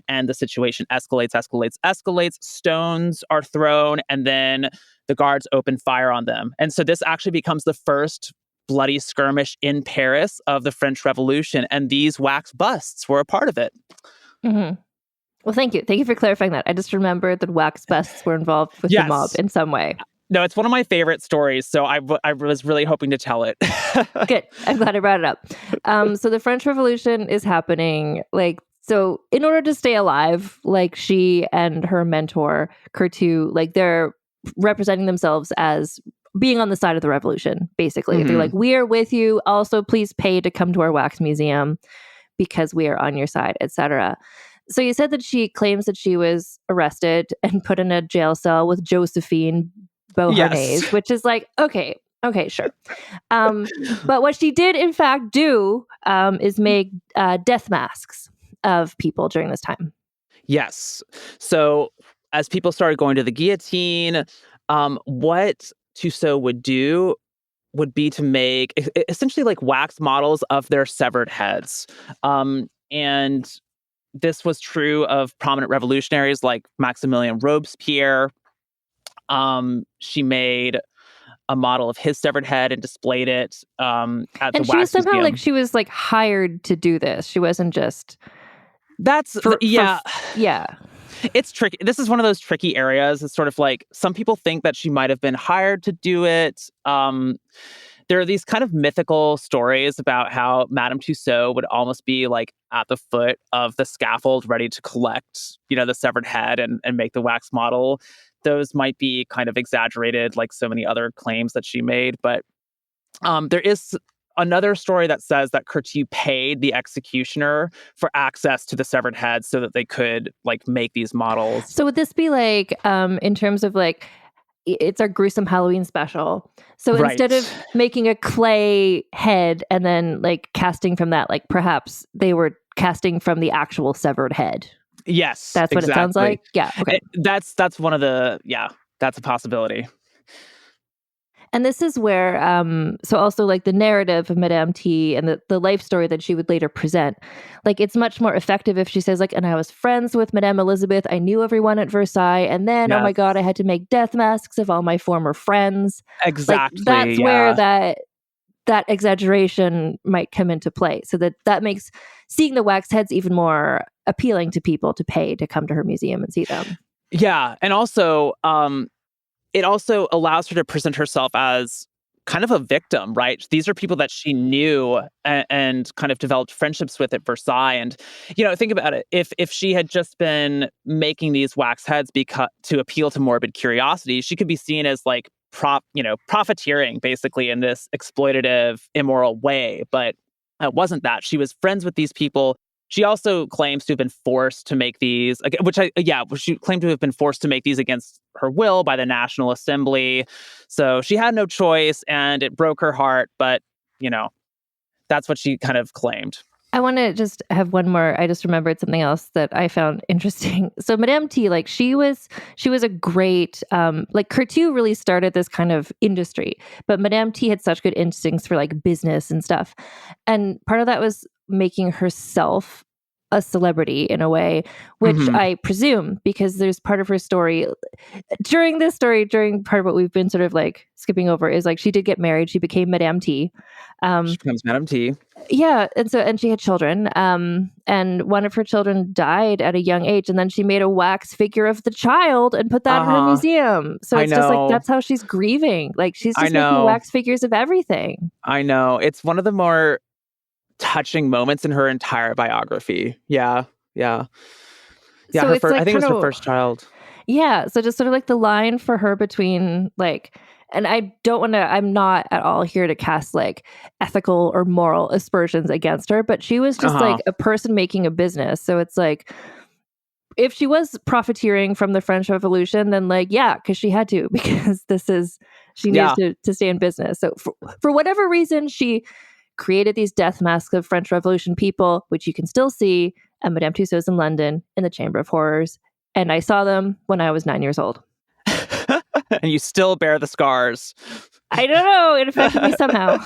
and the situation escalates. Stones are thrown, and then the guards open fire on them. And so this actually becomes the first bloody skirmish in Paris of the French Revolution, and these wax busts were a part of it. Well, thank you for clarifying that. I just remembered that wax busts were involved with the mob in some way. No, it's one of my favorite stories, so I was really hoping to tell it. Good. I'm glad I brought it up. So the French Revolution is happening. So in order to stay alive, she and her mentor, Coutu, they're representing themselves as being on the side of the revolution, basically. They're like, we are with you. Also, please pay to come to our wax museum because we are on your side, etc. So you said that she claims that she was arrested and put in a jail cell with Josephine Beauharnais, which is okay, sure. But what she did, in fact, do is make death masks of people during this time. Yes. So as people started going to the guillotine, what Tussaud would do would be to make essentially wax models of their severed heads. And this was true of prominent revolutionaries like Maximilien Robespierre. She made a model of his severed head and displayed it at the Wax Museum. And she was somehow she was hired to do this. She wasn't just... It's tricky. This is one of those tricky areas. It's sort of some people think that she might have been hired to do it. There are these kind of mythical stories about how Madame Tussaud would almost be at the foot of the scaffold, ready to collect, the severed head and make the wax model. Those might be kind of exaggerated, like so many other claims that she made. But there is another story that says that Coutu paid the executioner for access to the severed head so that they could make these models. So would this be in terms of it's our gruesome Halloween special. So instead of making a clay head and then casting from that, perhaps they were casting from the actual severed head. Yes, that's what it sounds like. Yeah, okay. That's one of the that's a possibility. And this is where, so also the narrative of Madame T and the life story that she would later present, it's much more effective if she says and I was friends with Madame Elizabeth. I knew everyone at Versailles. And then, oh my God, I had to make death masks of all my former friends. Exactly. That's where that exaggeration might come into play. So that makes seeing the wax heads even more appealing to people to pay to come to her museum and see them. Yeah. And also, it also allows her to present herself as kind of a victim, right? These are people that she knew and kind of developed friendships with at Versailles. And, think about it. If she had just been making these wax heads to appeal to morbid curiosity, she could be seen as profiteering basically in this exploitative, immoral way. But it wasn't that. She was friends with these people. She also claims to have been forced to make these, she claimed to have been forced to make these against her will by the National Assembly. So she had no choice, and it broke her heart. But, that's what she kind of claimed. I want to just have one more. I just remembered something else that I found interesting. So Madame T, like she was a great, like Couture really started this kind of industry, but Madame T had such good instincts for like business and stuff. And part of that was making herself a celebrity in a way, which Mhm. I presume because there's part of her story during part of what we've been sort of like skipping over is like she did get married. She became Madame T. She becomes Madame T. Yeah, and she had children. And one of her children died at a young age, and then she made a wax figure of the child and put that in her Uh-huh. museum. So I it's just like know. that's how she's grieving. Like she's I just making know. wax figures of everything. I know. It's one of the more touching moments in her entire biography. Yeah. Yeah. Yeah, So her it's first, I like think it kind was her of first child. yeah. So just sort of like the line for her between like, and I don't want to. I'm not at all here to cast like ethical or moral aspersions against her, but she was just like Uh-huh. a person making a business. So it's like if she was profiteering from the French Revolution, then like, yeah, because she had to, because she needed Yeah. to stay in business. So for whatever reason, she created these death masks of French Revolution people, which you can still see at Madame Tussauds in London in the Chamber of Horrors. And I saw them when I was 9 years old. And you still bear the scars. I don't know. It affected me somehow.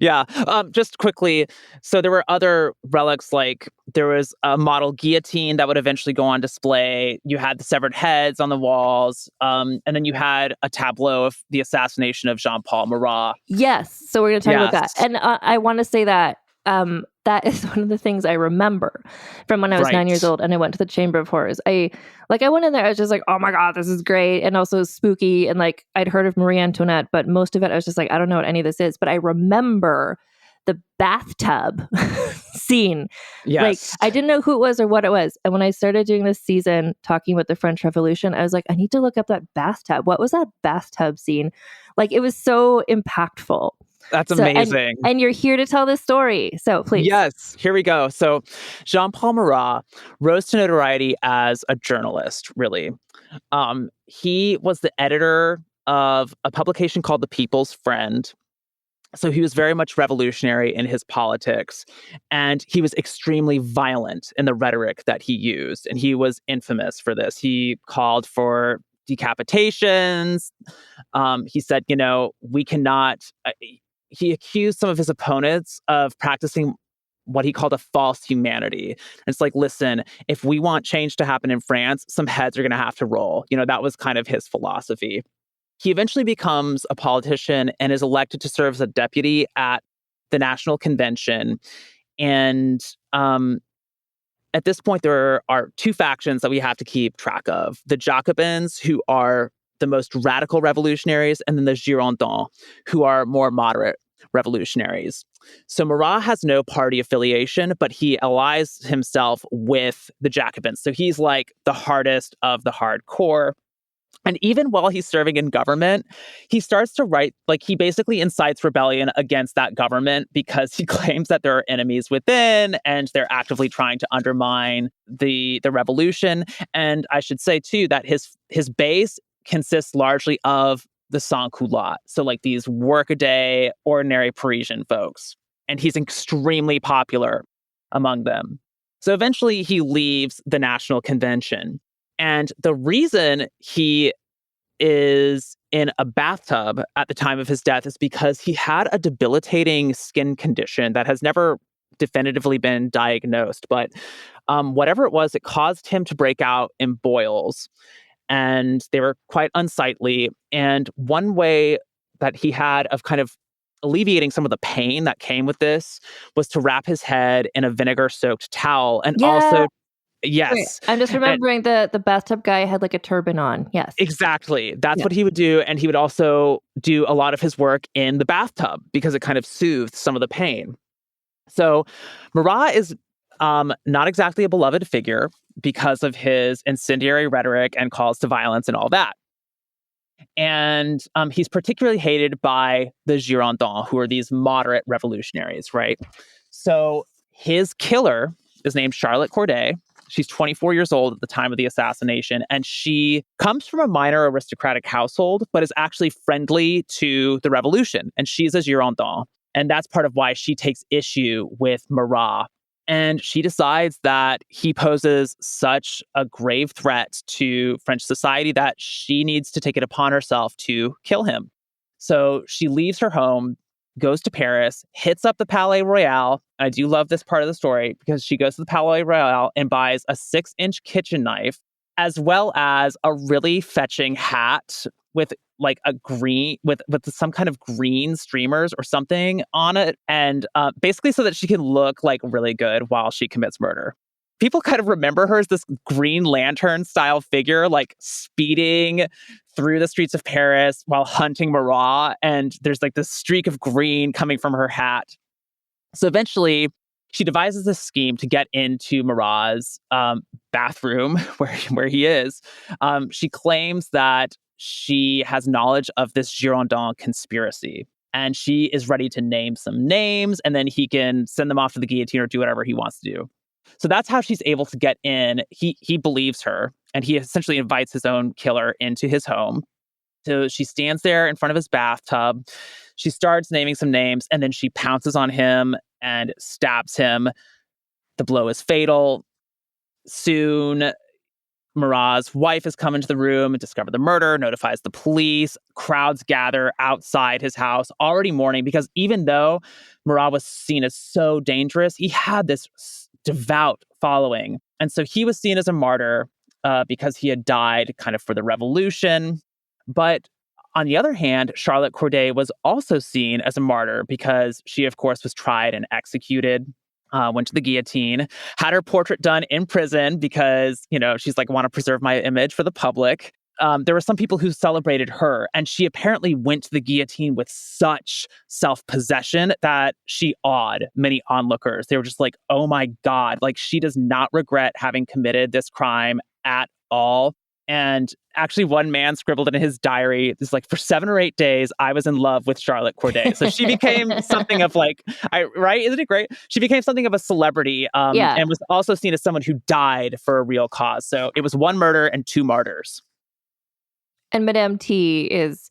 Yeah. Just quickly, so there were other relics, like there was a model guillotine that would eventually go on display. You had the severed heads on the walls, and then you had a tableau of the assassination of Jean-Paul Marat. Yes. So we're going to talk about that. Yes. And I want to say that that is one of the things I remember from when I was 9 years Right. old and I went to the Chamber of Horrors. I went in there, I was just like, oh my God, this is great. And also spooky. And like, I'd heard of Marie Antoinette, but most of it, I was just like, I don't know what any of this is. But I remember the bathtub scene. Like, Yes. I didn't know who it was or what it was. And when I started doing this season talking about the French Revolution, I was like, I need to look up that bathtub. What was that bathtub scene? Like, it was so impactful. That's So, amazing. and you're here to tell this story. So please. Yes, here we go. So Jean-Paul Marat rose to notoriety as a journalist, really. He was the editor of a publication called The People's Friend. So he was very much revolutionary in his politics, and he was extremely violent in the rhetoric that he used, and he was infamous for this. He called for decapitations. He said, we cannot. He accused some of his opponents of practicing what he called a false humanity. And it's like, listen, if we want change to happen in France, some heads are going to have to roll. That was kind of his philosophy. He eventually becomes a politician and is elected to serve as a deputy at the National Convention. And at this point, there are two factions that we have to keep track of. The Jacobins, who are the most radical revolutionaries, and then the Girondins, who are more moderate revolutionaries. So Marat has no party affiliation, but he allies himself with the Jacobins. So he's like the hardest of the hardcore. And even while he's serving in government, he starts to write, like he basically incites rebellion against that government because he claims that there are enemies within and they're actively trying to undermine the revolution. And I should say, too, that his base consists largely of the sans-culottes. So like these workaday, ordinary Parisian folks. And he's extremely popular among them. So eventually he leaves the National Convention. And the reason he is in a bathtub at the time of his death is because he had a debilitating skin condition that has never definitively been diagnosed. But whatever it was, it caused him to break out in boils. And they were quite unsightly. And one way that he had of kind of alleviating some of the pain that came with this was to wrap his head in a vinegar-soaked towel and Yeah. also Right. yes. I'm just remembering the bathtub guy had like a turban on. Yes. Exactly. That's Yeah. what he would do. And he would also do a lot of his work in the bathtub because it kind of soothed some of the pain. So Marat is not exactly a beloved figure because of his incendiary rhetoric and calls to violence and all that. And he's particularly hated by the Girondins, who are these moderate revolutionaries, right? So His killer is named Charlotte Corday. She's 24 years old at the time of the assassination, and she comes from a minor aristocratic household, but is actually friendly to the revolution, and she's a Girondin. And that's part of why she takes issue with Marat. And she decides that he poses such a grave threat to French society that she needs to take it upon herself to kill him. So she leaves her home, goes to Paris, hits up the Palais Royal. I do love this part of the story because she goes to the Palais Royal and buys a 6-inch kitchen knife, as well as a really fetching hat with like a green, with some kind of green streamers or something on it. And basically so that she can look like really good while she commits murder. People kind of remember her as this Green Lantern style figure, like speeding through the streets of Paris while hunting Marat. And there's like this streak of green coming from her hat. So eventually, she devises this scheme to get into Marat's bathroom where he is. She claims that she has knowledge of this Girondin conspiracy. And she is ready to name some names, and then he can send them off to the guillotine or do whatever he wants to do. So that's how she's able to get in. He believes her, and he essentially invites his own killer into his home. So she stands there in front of his bathtub. She starts naming some names, and then she pounces on him and stabs him. The blow is fatal. Soon, Marat's wife has come into the room and discovered the murder, notifies the police. Crowds gather outside his house, already mourning, because even though Marat was seen as so dangerous, he had this devout following. And so he was seen as a martyr because he had died kind of for the revolution. But on the other hand, Charlotte Corday was also seen as a martyr because she, of course, was tried and executed. Went to the guillotine, had her portrait done in prison because, she's like, want to preserve my image for the public. There were some people who celebrated her, and she apparently went to the guillotine with such self-possession that she awed many onlookers. They were just like, oh my God, like she does not regret having committed this crime at all. And actually, one man scribbled in his diary, it's like, for 7 or 8 days, I was in love with Charlotte Corday. So she became something of like, right? Isn't it great? She became something of a celebrity and was also seen as someone who died for a real cause. So it was 1 murder and 2 martyrs. And Madame T is,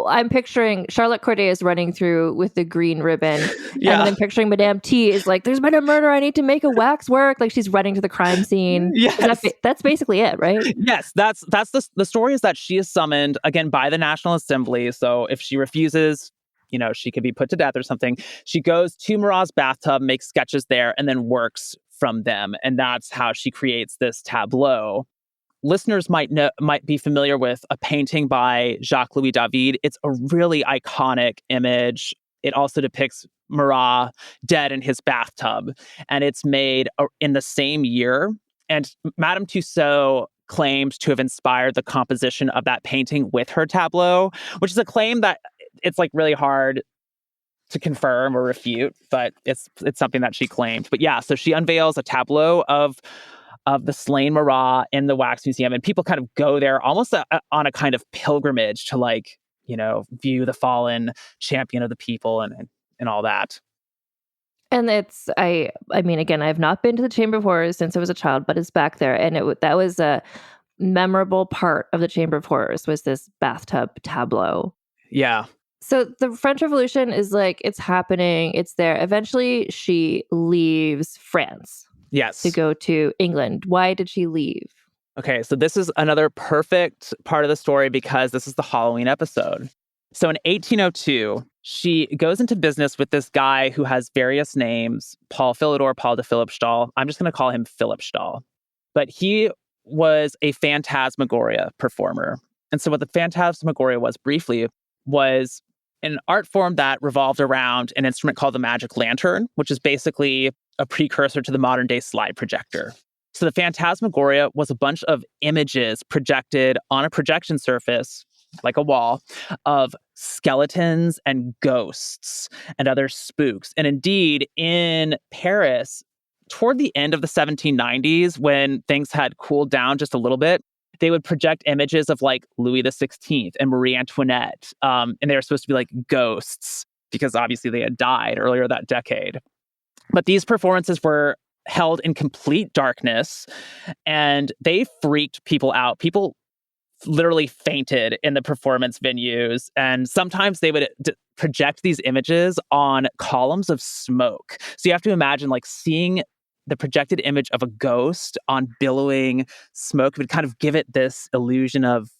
I'm picturing Charlotte Corday is running through with the green ribbon. Yeah. And then I'm picturing Madame T is like, there's been a murder. I need to make a wax work. Like she's running to the crime scene. Yes. That's basically it, right? Yes. That's the story is that she is summoned again by the National Assembly. So if she refuses, she could be put to death or something. She goes to Marat's bathtub, makes sketches there, and then works from them. And that's how she creates this tableau. Listeners might be familiar with a painting by Jacques-Louis David. It's a really iconic image. It also depicts Marat dead in his bathtub, and it's made in the same year. And Madame Tussaud claims to have inspired the composition of that painting with her tableau, which is a claim that it's like really hard to confirm or refute, but it's something that she claimed. But yeah, so she unveils a tableau of the slain Marat in the Wax Museum, and people kind of go there almost on a kind of pilgrimage to view the fallen champion of the people and all that. And it's, I mean, again, I have not been to the Chamber of Horrors since I was a child, but it's back there. And that was a memorable part of the Chamber of Horrors, was this bathtub tableau. Yeah. So the French Revolution is like, it's happening. It's there. Eventually she leaves France. Yes. To go to England. Why did she leave? Okay, so this is another perfect part of the story because this is the Halloween episode. So in 1802, she goes into business with this guy who has various names, Paul Philidor, Paul de Philipsthal. I'm just going to call him Philipsthal. But he was a phantasmagoria performer. And so what the phantasmagoria was briefly was an art form that revolved around an instrument called the magic lantern, which is basically a precursor to the modern day slide projector. So the phantasmagoria was a bunch of images projected on a projection surface, like a wall, of skeletons and ghosts and other spooks. And indeed, in Paris, toward the end of the 1790s, when things had cooled down just a little bit, they would project images of like Louis XVI and Marie Antoinette. And they were supposed to be like ghosts because obviously they had died earlier that decade. But these performances were held in complete darkness, and they freaked people out. People literally fainted in the performance venues, and sometimes they would project these images on columns of smoke. So you have to imagine like seeing the projected image of a ghost on billowing smoke would kind of give it this illusion of,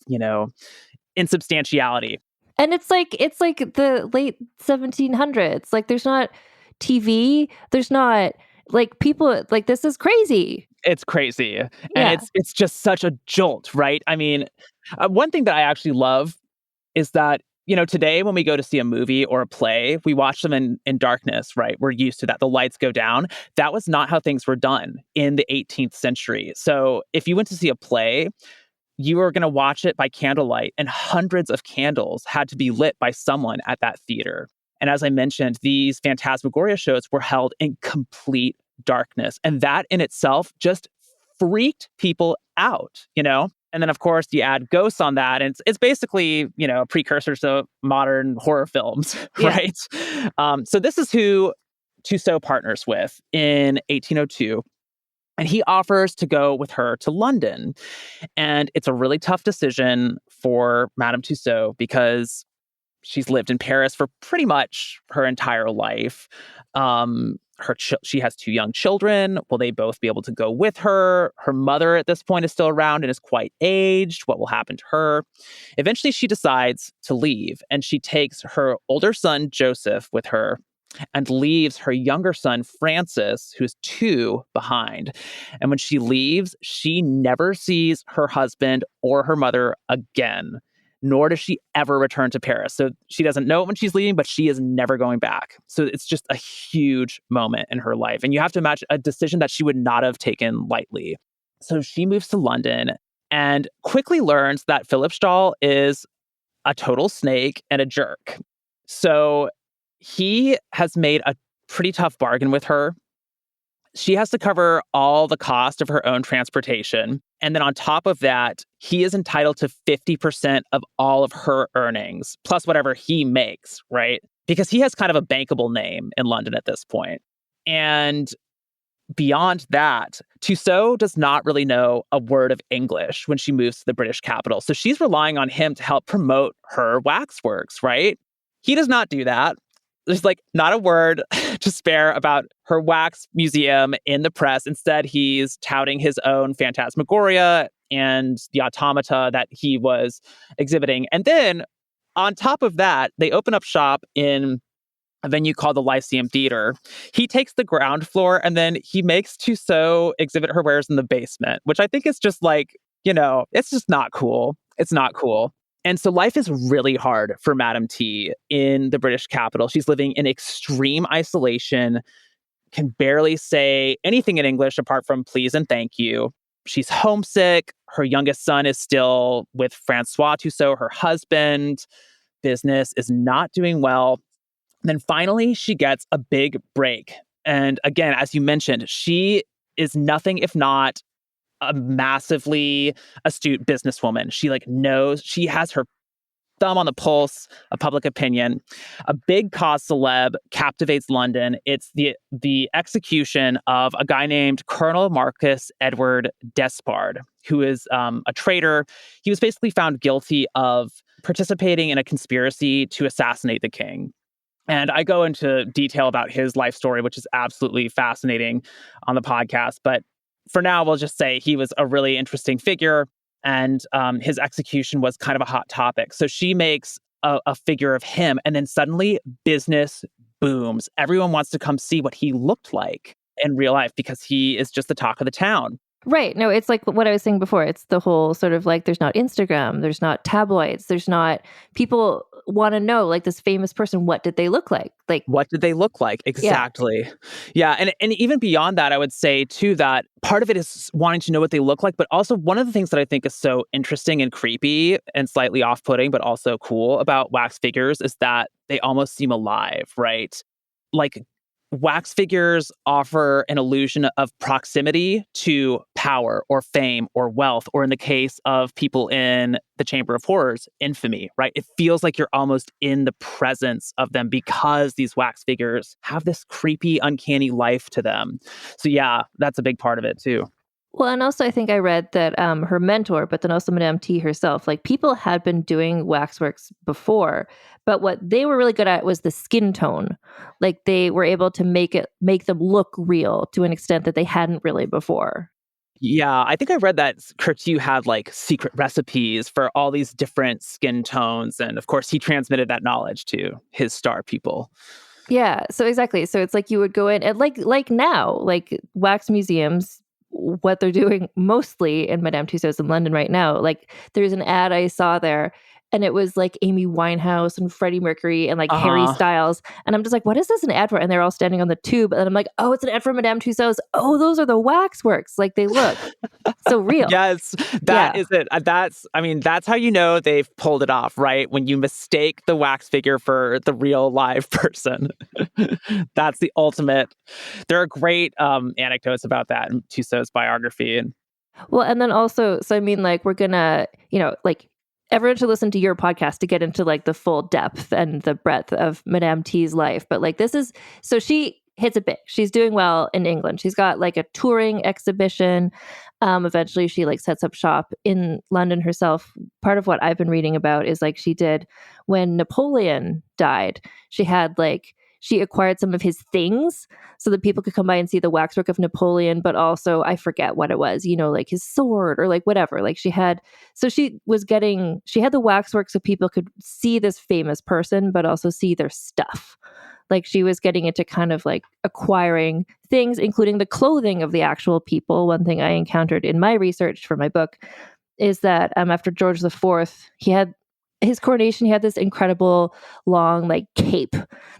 insubstantiality. And it's like the late 1700s. Like there's not TV, there's not like people like this is crazy. It's crazy. And Yeah. it's just such a jolt, right? I mean, one thing that I actually love is that, today when we go to see a movie or a play, we watch them in darkness, right? We're used to that. The lights go down. That was not how things were done in the 18th century. So if you went to see a play, you were going to watch it by candlelight, and hundreds of candles had to be lit by someone at that theater. And as I mentioned, these Phantasmagoria shows were held in complete darkness. And that in itself just freaked people out. And then, of course, you add ghosts on that. And it's basically, precursors to modern horror films, Yeah. right? So this is who Tussaud partners with in 1802. And he offers to go with her to London. And it's a really tough decision for Madame Tussaud because she's lived in Paris for pretty much her entire life. She has two young children. Will they both be able to go with her? Her mother at this point is still around and is quite aged. What will happen to her? Eventually, she decides to leave, and she takes her older son, Joseph, with her and leaves her younger son, Francis, who's 2, behind. And when she leaves, she never sees her husband or her mother again, nor does she ever return to Paris. So she doesn't know it when she's leaving, but she is never going back. So it's just a huge moment in her life. And you have to imagine a decision that she would not have taken lightly. So she moves to London and quickly learns that Philip Stahl is a total snake and a jerk. So he has made a pretty tough bargain with her. She has to cover all the cost of her own transportation. And then on top of that, he is entitled to 50% of all of her earnings, plus whatever he makes, right? Because he has kind of a bankable name in London at this point. And beyond that, Tussaud does not really know a word of English when she moves to the British capital. So she's relying on him to help promote her waxworks, right? He does not do that. There's like not a word to spare about her wax museum in the press. Instead, he's touting his own Phantasmagoria and the automata that he was exhibiting. And then on top of that, they open up shop in a venue called the Lyceum Theater. He takes the ground floor and then he makes Tussaud exhibit her wares in the basement, which I think is just like, it's just not cool. It's not cool. And so life is really hard for Madame T in the British capital. She's living in extreme isolation, can barely say anything in English apart from please and thank you. She's homesick. Her youngest son is still with Francois Tussaud, her husband. Business is not doing well. And then finally, she gets a big break. And again, as you mentioned, she is nothing if not a massively astute businesswoman. She knows, she has her thumb on the pulse of public opinion. A big cause celeb captivates London. It's the execution of a guy named Colonel Marcus Edward Despard, who is a traitor. He was basically found guilty of participating in a conspiracy to assassinate the king. And I go into detail about his life story, which is absolutely fascinating on the podcast. But for now, we'll just say he was a really interesting figure, and his execution was kind of a hot topic. So she makes a figure of him, and then suddenly business booms. Everyone wants to come see what he looked like in real life because he is just the talk of the town. Right. No, it's like what I was saying before. It's the whole sort of like there's not Instagram, there's not tabloids, there's not people want to know like this famous person, what did they look like? Like what did they look like? Exactly. Yeah. And even beyond that, I would say too that part of it is wanting to know what they look like, but also one of the things that I think is so interesting and creepy and slightly off-putting, but also cool about wax figures is that they almost seem alive, right? Like wax figures offer an illusion of proximity to power or fame or wealth, or in the case of people in the Chamber of Horrors, infamy, right? It feels like you're almost in the presence of them because these wax figures have this creepy, uncanny life to them. So yeah, that's a big part of it too. Well, and also I think I read that her mentor, but then also Madame T herself, like people had been doing waxworks before, but what they were really good at was the skin tone. Like they were able to make them look real to an extent that they hadn't really before. Yeah, I think I read that Curtieu had like secret recipes for all these different skin tones. And of course, he transmitted that knowledge to his star people. Yeah, so exactly. So it's like you would go in and like now, like wax museums, what they're doing mostly in Madame Tussauds in London right now. Like there's an ad I saw there and it was like Amy Winehouse and Freddie Mercury and like Harry Uh-huh. Styles. And I'm just like, what is this an ad for? And they're all standing on the tube. And I'm like, oh, it's an ad for Madame Tussauds. Oh, those are the waxworks. Like they look so real. Yes, that Yeah. is it. That's how you know they've pulled it off, right? When you mistake the wax figure for the real live person. That's the ultimate. There are great anecdotes about that in Tussauds biography. And Well, and then also, so I mean, like, we're gonna, like, everyone should listen to your podcast to get into like the full depth and the breadth of Madame T's life. But like, so she hits it big. She's doing well in England. She's got like a touring exhibition. Eventually, she like sets up shop in London herself. Part of what I've been reading about is like she did when Napoleon died. She acquired some of his things so that people could come by and see the waxwork of Napoleon, but also I forget what it was, like his sword or like whatever. Like she had the waxwork so people could see this famous person, but also see their stuff. Like she was getting into kind of like acquiring things, including the clothing of the actual people. One thing I encountered in my research for my book is that after George IV, he had his coronation, he had this incredible long like cape,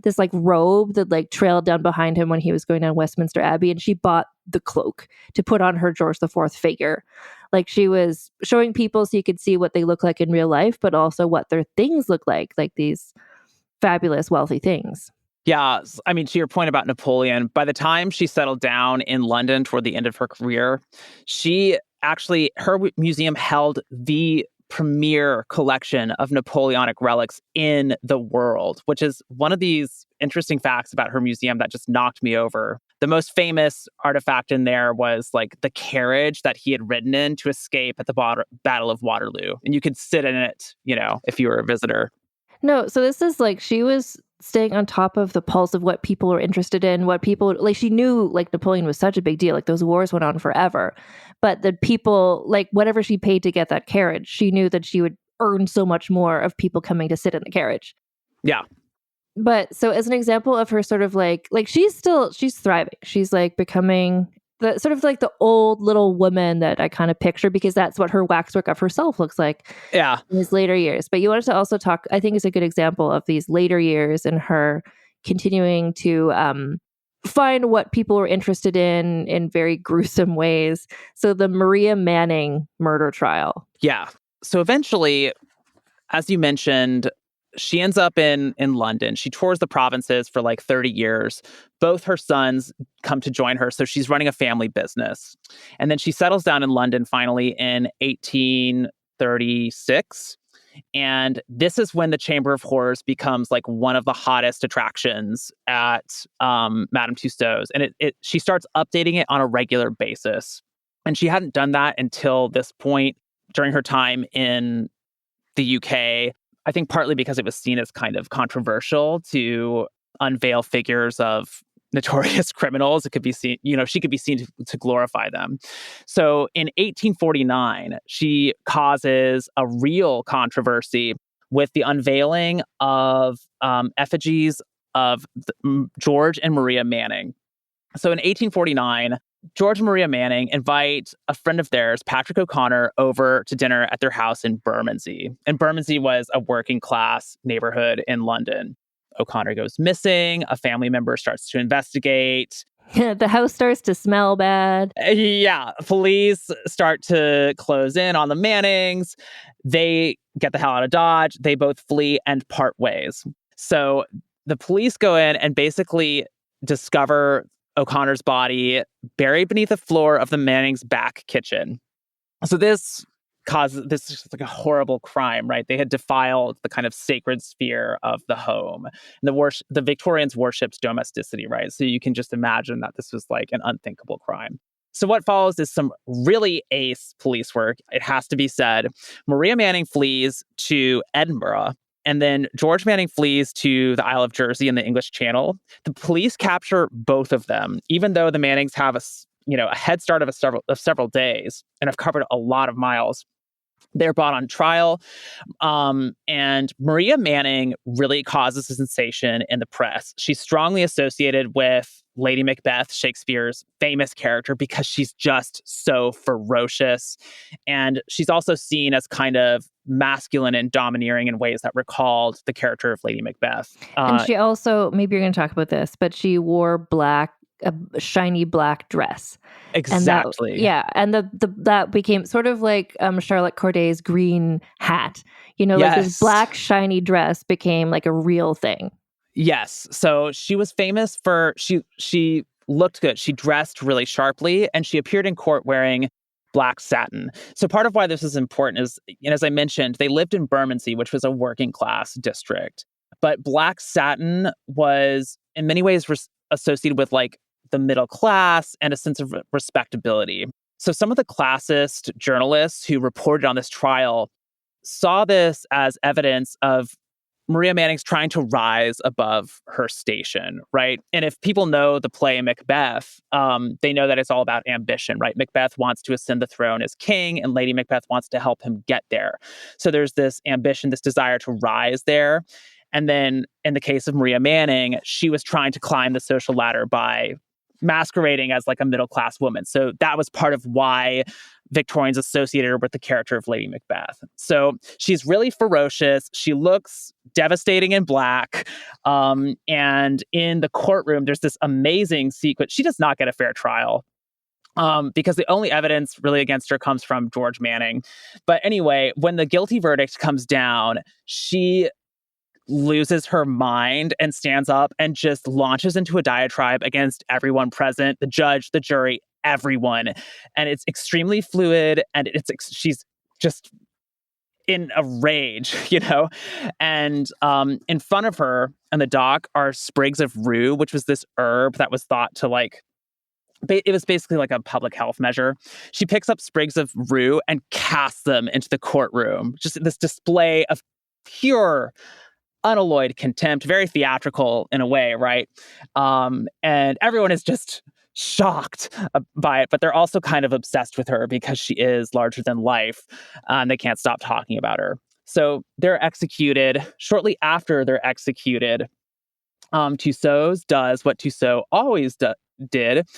this like robe that like trailed down behind him when he was going down Westminster Abbey, and she bought the cloak to put on her George IV figure. Like she was showing people so you could see what they look like in real life, but also what their things look like these fabulous wealthy things. yeah, I mean, to your point about Napoleon, by the time she settled down in London toward the end of her career, her museum held the premier collection of Napoleonic relics in the world, which is one of these interesting facts about her museum that just knocked me over. The most famous artifact in there was like the carriage that he had ridden in to escape at the Battle of Waterloo. And you could sit in it, if you were a visitor. No, so this is like she was staying on top of the pulse of what people were interested in, what people like. She knew like Napoleon was such a big deal, like those wars went on forever. But the people, like whatever she paid to get that carriage, she knew that she would earn so much more of people coming to sit in the carriage. Yeah. But so as an example of her sort of like she's thriving. She's like becoming the sort of like the old little woman that I kind of picture, because that's what her waxwork of herself looks like. Yeah. In his later years. But you wanted to also talk, I think is a good example of these later years and her continuing to find what people were interested in very gruesome ways. So the Maria Manning murder trial. Yeah. So eventually, as you mentioned, she ends up in London. She tours the provinces for like 30 years. Both her sons come to join her. So she's running a family business. And then she settles down in London finally in 1836. And this is when the Chamber of Horrors becomes like one of the hottest attractions at Madame Tussauds. And she starts updating it on a regular basis. And she hadn't done that until this point during her time in the UK. I think partly because it was seen as kind of controversial to unveil figures of notorious criminals. It could be seen, she could be seen to glorify them. So in 1849, she causes a real controversy with the unveiling of effigies of George and Maria Manning. So in 1849, George and Maria Manning invite a friend of theirs, Patrick O'Connor, over to dinner at their house in Bermondsey. And Bermondsey was a working class neighborhood in London. O'Connor goes missing. A family member starts to investigate. The house starts to smell bad. Yeah, police start to close in on the Mannings. They get the hell out of Dodge. They both flee and part ways. So the police go in and basically discover O'Connor's body buried beneath the floor of the Mannings' back kitchen. So this is like a horrible crime, right? They had defiled the kind of sacred sphere of the home. And the Victorians worshipped domesticity, right? So you can just imagine that this was like an unthinkable crime. So what follows is some really ace police work. It has to be said. Maria Manning flees to Edinburgh, and then George Manning flees to the Isle of Jersey in the English Channel. The police capture both of them, even though the Mannings have a head start of several days and have covered a lot of miles. They're brought on trial. And Maria Manning really causes a sensation in the press. She's strongly associated with Lady Macbeth, Shakespeare's famous character, because she's just so ferocious. And she's also seen as kind of masculine and domineering in ways that recalled the character of Lady Macbeth. And she also, maybe you're going to talk about this, but she wore a shiny black dress. Exactly. And that became sort of like Charlotte Corday's green hat. Like this black shiny dress became like a real thing. Yes. So she was famous for she looked good. She dressed really sharply, and she appeared in court wearing black satin. So part of why this is important is, as I mentioned, they lived in Bermondsey, which was a working class district. But black satin was in many ways associated with like the middle class and a sense of respectability. So some of the classist journalists who reported on this trial saw this as evidence of Maria Manning's trying to rise above her station, right? And if people know the play Macbeth, they know that it's all about ambition, right? Macbeth wants to ascend the throne as king, and Lady Macbeth wants to help him get there. So there's this ambition, this desire to rise there. And then in the case of Maria Manning, she was trying to climb the social ladder by masquerading as like a middle-class woman. So that was part of why Victorians associated her with the character of Lady Macbeth. So she's really ferocious. She looks devastating in black. And in the courtroom, there's this amazing sequence. She does not get a fair trial. Because the only evidence really against her comes from George Manning. But anyway, when the guilty verdict comes down, she loses her mind and stands up and just launches into a diatribe against everyone present, the judge, the jury, everyone. And it's extremely fluid, and she's just in a rage, And in front of her in the dock are sprigs of rue, which was this herb that was thought to it was basically like a public health measure. She picks up sprigs of rue and casts them into the courtroom. Just this display of pure unalloyed contempt, very theatrical in a way, right? And everyone is just shocked by it, but they're also kind of obsessed with her because she is larger than life, and they can't stop talking about her. So they're executed. Shortly after they're executed, Tussauds does what Tussauds always did,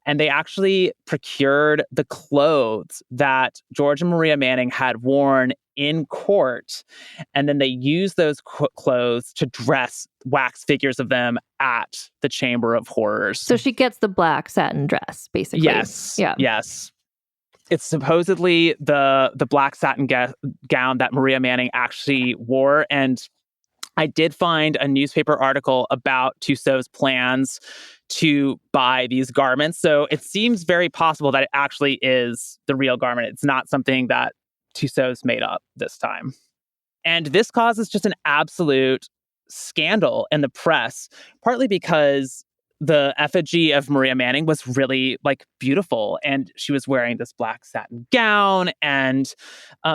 and they actually procured the clothes that George and Maria Manning had worn in court, and then they used those clothes to dress wax figures of them at the Chamber of Horrors. So she gets the black satin dress, basically. Yes. Yeah. Yes. It's supposedly the black satin gown that Maria Manning actually wore, and I did find a newspaper article about Tussauds' plans to buy these garments. So it seems very possible that it actually is the real garment. It's not something that Tussauds made up this time. And this causes just an absolute scandal in the press, partly because the effigy of Maria Manning was really beautiful, and she was wearing this black satin gown, and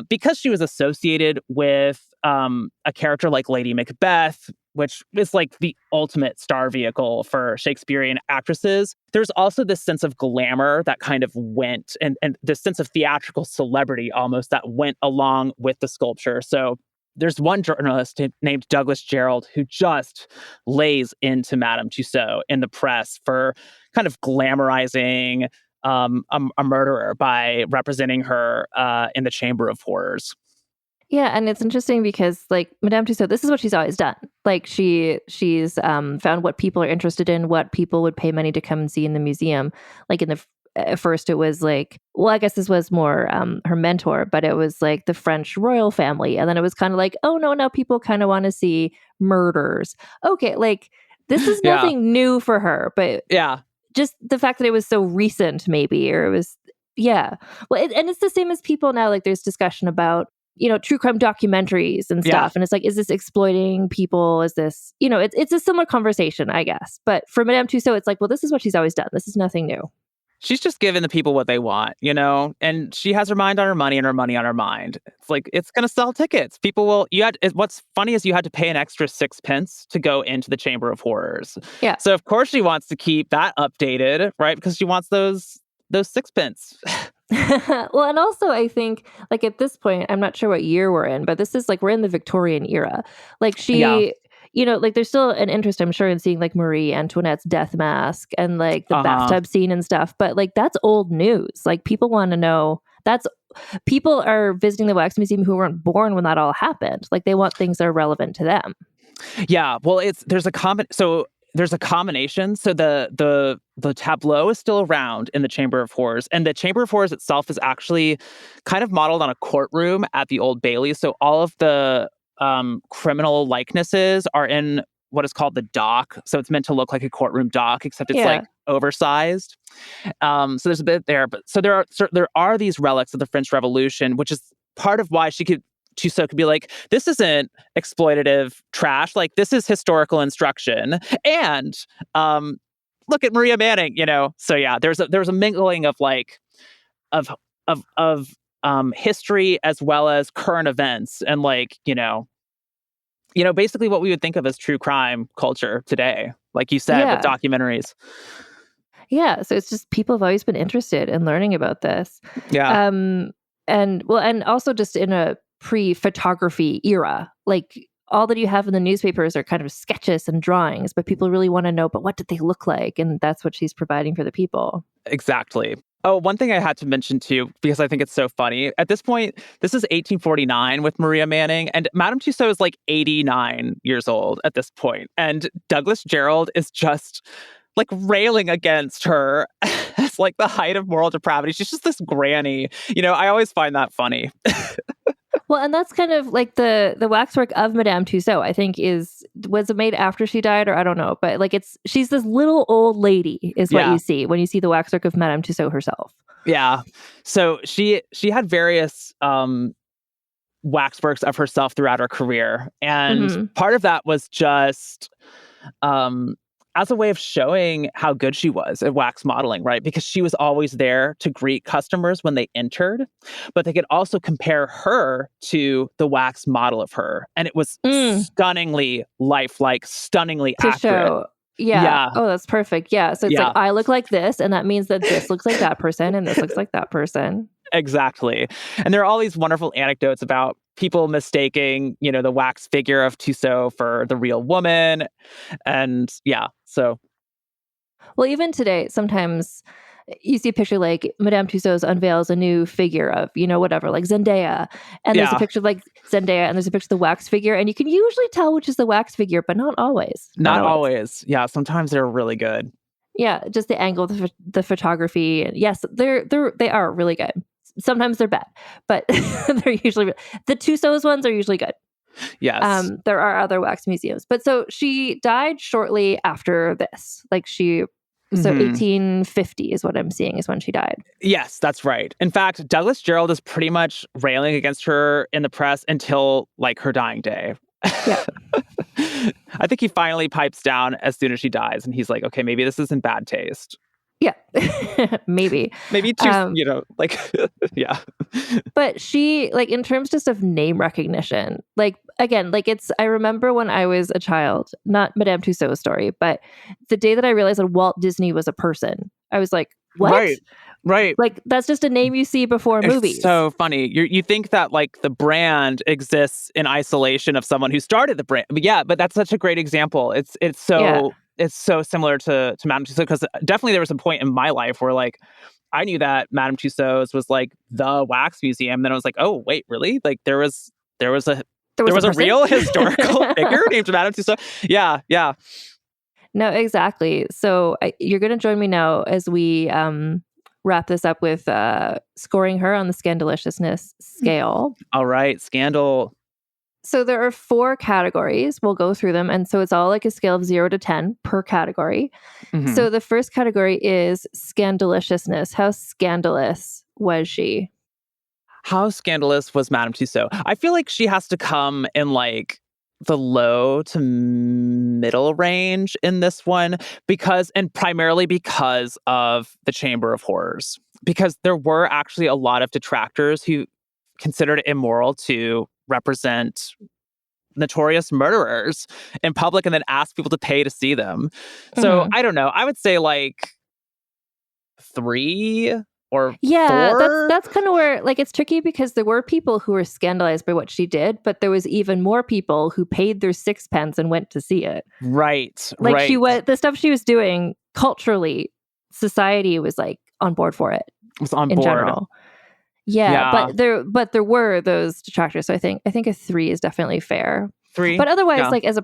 because she was associated with a character like Lady Macbeth, which is like the ultimate star vehicle for Shakespearean actresses, there's also this sense of glamour that kind of went, and this sense of theatrical celebrity almost that went along with the sculpture. So there's one journalist named Douglas Gerald who just lays into Madame Tussauds in the press for kind of glamorizing a murderer by representing her in the Chamber of Horrors. Yeah, and it's interesting because Madame Tussauds, this is what she's always done. She's found what people are interested in, what people would pay money to come and see in the museum. At first it was I guess this was more her mentor, but it was the French royal family. And then it was kind of oh no, now people kind of want to see murders. Okay, this is nothing new for her, but yeah. just the fact that it was so recent, maybe, or it was, yeah. Well, and it's the same as people now. Like, there's discussion about, true crime documentaries and Yeah. stuff. And it's like, is this exploiting people? Is this, it's a similar conversation, I guess. But for Madame Tussauds, it's like, well, this is what she's always done. This is nothing new. She's just giving the people what they want, and she has her mind on her money and her money on her mind. It's like, it's going to sell tickets. People will, what's funny is you had to pay an extra 6 pence to go into the Chamber of Horrors. Yeah. So of course she wants to keep that updated, right? Because she wants those 6 pence. Well, and also I think, like, at this point, I'm not sure what year we're in, but this is like, we're in the Victorian era. Like, she, like, there's still an interest, I'm sure, in seeing like Marie Antoinette's death mask and like the bathtub scene and stuff. But like, that's old news. Like, people want to know, people are visiting the Wax Museum who weren't born when that all happened. Like, they want things that are relevant to them. Yeah. Well, there's a combination. So the tableau is still around in the Chamber of Horrors, and the Chamber of Horrors itself is actually kind of modeled on a courtroom at the Old Bailey. So all of the criminal likenesses are in what is called the dock. So it's meant to look like a courtroom dock, except it's like oversized. So there's a bit there, but so there are these relics of the French Revolution, which is part of why Tussauds could be like, this isn't exploitative trash. Like, this is historical instruction. And look at Maria Manning, So yeah, there's a mingling of like of history as well as current events, and like basically what we would think of as true crime culture today, like you said, with documentaries. Yeah, so it's just, people have always been interested in learning about this. Yeah. And also just in a pre-photography era, like, all that you have in the newspapers are kind of sketches and drawings, but people really want to know, but what did they look like? And that's what she's providing for the people. Exactly. Oh, one thing I had to mention too, because I think it's so funny. At this point, this is 1849 with Maria Manning, and Madame Tussauds is like 89 years old at this point. And Douglas Jerrold is just like railing against her as like the height of moral depravity. She's just this granny. I always find that funny. Well, and that's kind of like the waxwork of Madame Tussauds, I think, was it made after she died, or I don't know, but like, she's this little old lady is what you see when you see the waxwork of Madame Tussauds herself. Yeah. So she had various waxworks of herself throughout her career, and part of that was just as a way of showing how good she was at wax modeling, right? Because she was always there to greet customers when they entered, but they could also compare her to the wax model of her. And it was stunningly lifelike, stunningly accurate. Yeah. Oh, that's perfect. Yeah. So it's like, I look like this, and that means that this looks like that person, and this looks like that person. Exactly. And there are all these wonderful anecdotes about people mistaking, the wax figure of Tussauds for the real woman. And so. Well, even today, sometimes you see a picture like Madame Tussauds unveils a new figure of, whatever, like Zendaya. And there's a picture of like Zendaya, and there's a picture of the wax figure. And you can usually tell which is the wax figure, but not always. Not always. Yeah. Sometimes they're really good. Yeah. Just the angle, the photography. Yes, they are really good. Sometimes they're bad, but they're usually the Tussauds ones are usually good. Yes. There are other wax museums, but so she died shortly after this. Like, so 1850 is what I'm seeing is when she died. Yes, that's right. In fact, Douglas Jerrold is pretty much railing against her in the press until like her dying day. Yeah. I think he finally pipes down as soon as she dies, and he's like, okay, maybe this is in bad taste. Yeah, maybe too, yeah. But she, like, in terms just of name recognition, like, again, like, I remember when I was a child, not Madame Tussauds' story, but the day that I realized that Walt Disney was a person, I was like, what? Right. Like, that's just a name you see before movies. It's so funny. You think that like the brand exists in isolation of someone who started the brand. But that's such a great example. It's so similar to Madame Tussauds, because definitely there was a point in my life where like I knew that Madame Tussauds was like the wax museum. And then I was like, oh wait, really? Like there was a real historical figure named Madame Tussauds. Yeah. No, exactly. So you're going to join me now as we wrap this up with scoring her on the scandaliciousness scale. All right, scandal. So there are 4 categories. We'll go through them. And so it's all like a scale of 0 to 10 per category. Mhm. So the first category is scandaliciousness. How scandalous was she? How scandalous was Madame Tussauds? I feel like she has to come in like the low to middle range in this one and primarily because of the Chamber of Horrors. Because there were actually a lot of detractors who considered it immoral to represent notorious murderers in public and then ask people to pay to see them. So Mhm. I don't know. I would say like 3 or Yeah, that's 4. that's kind of where like it's tricky because there were people who were scandalized by what she did, but there was even more people who paid their sixpence and went to see it. Right, Like she right. was the stuff she was doing culturally, society was like on board for it Was on in board. general. Yeah, Yeah. but there were those detractors. So I think a 3 is definitely fair. 3. But otherwise, Yeah. as a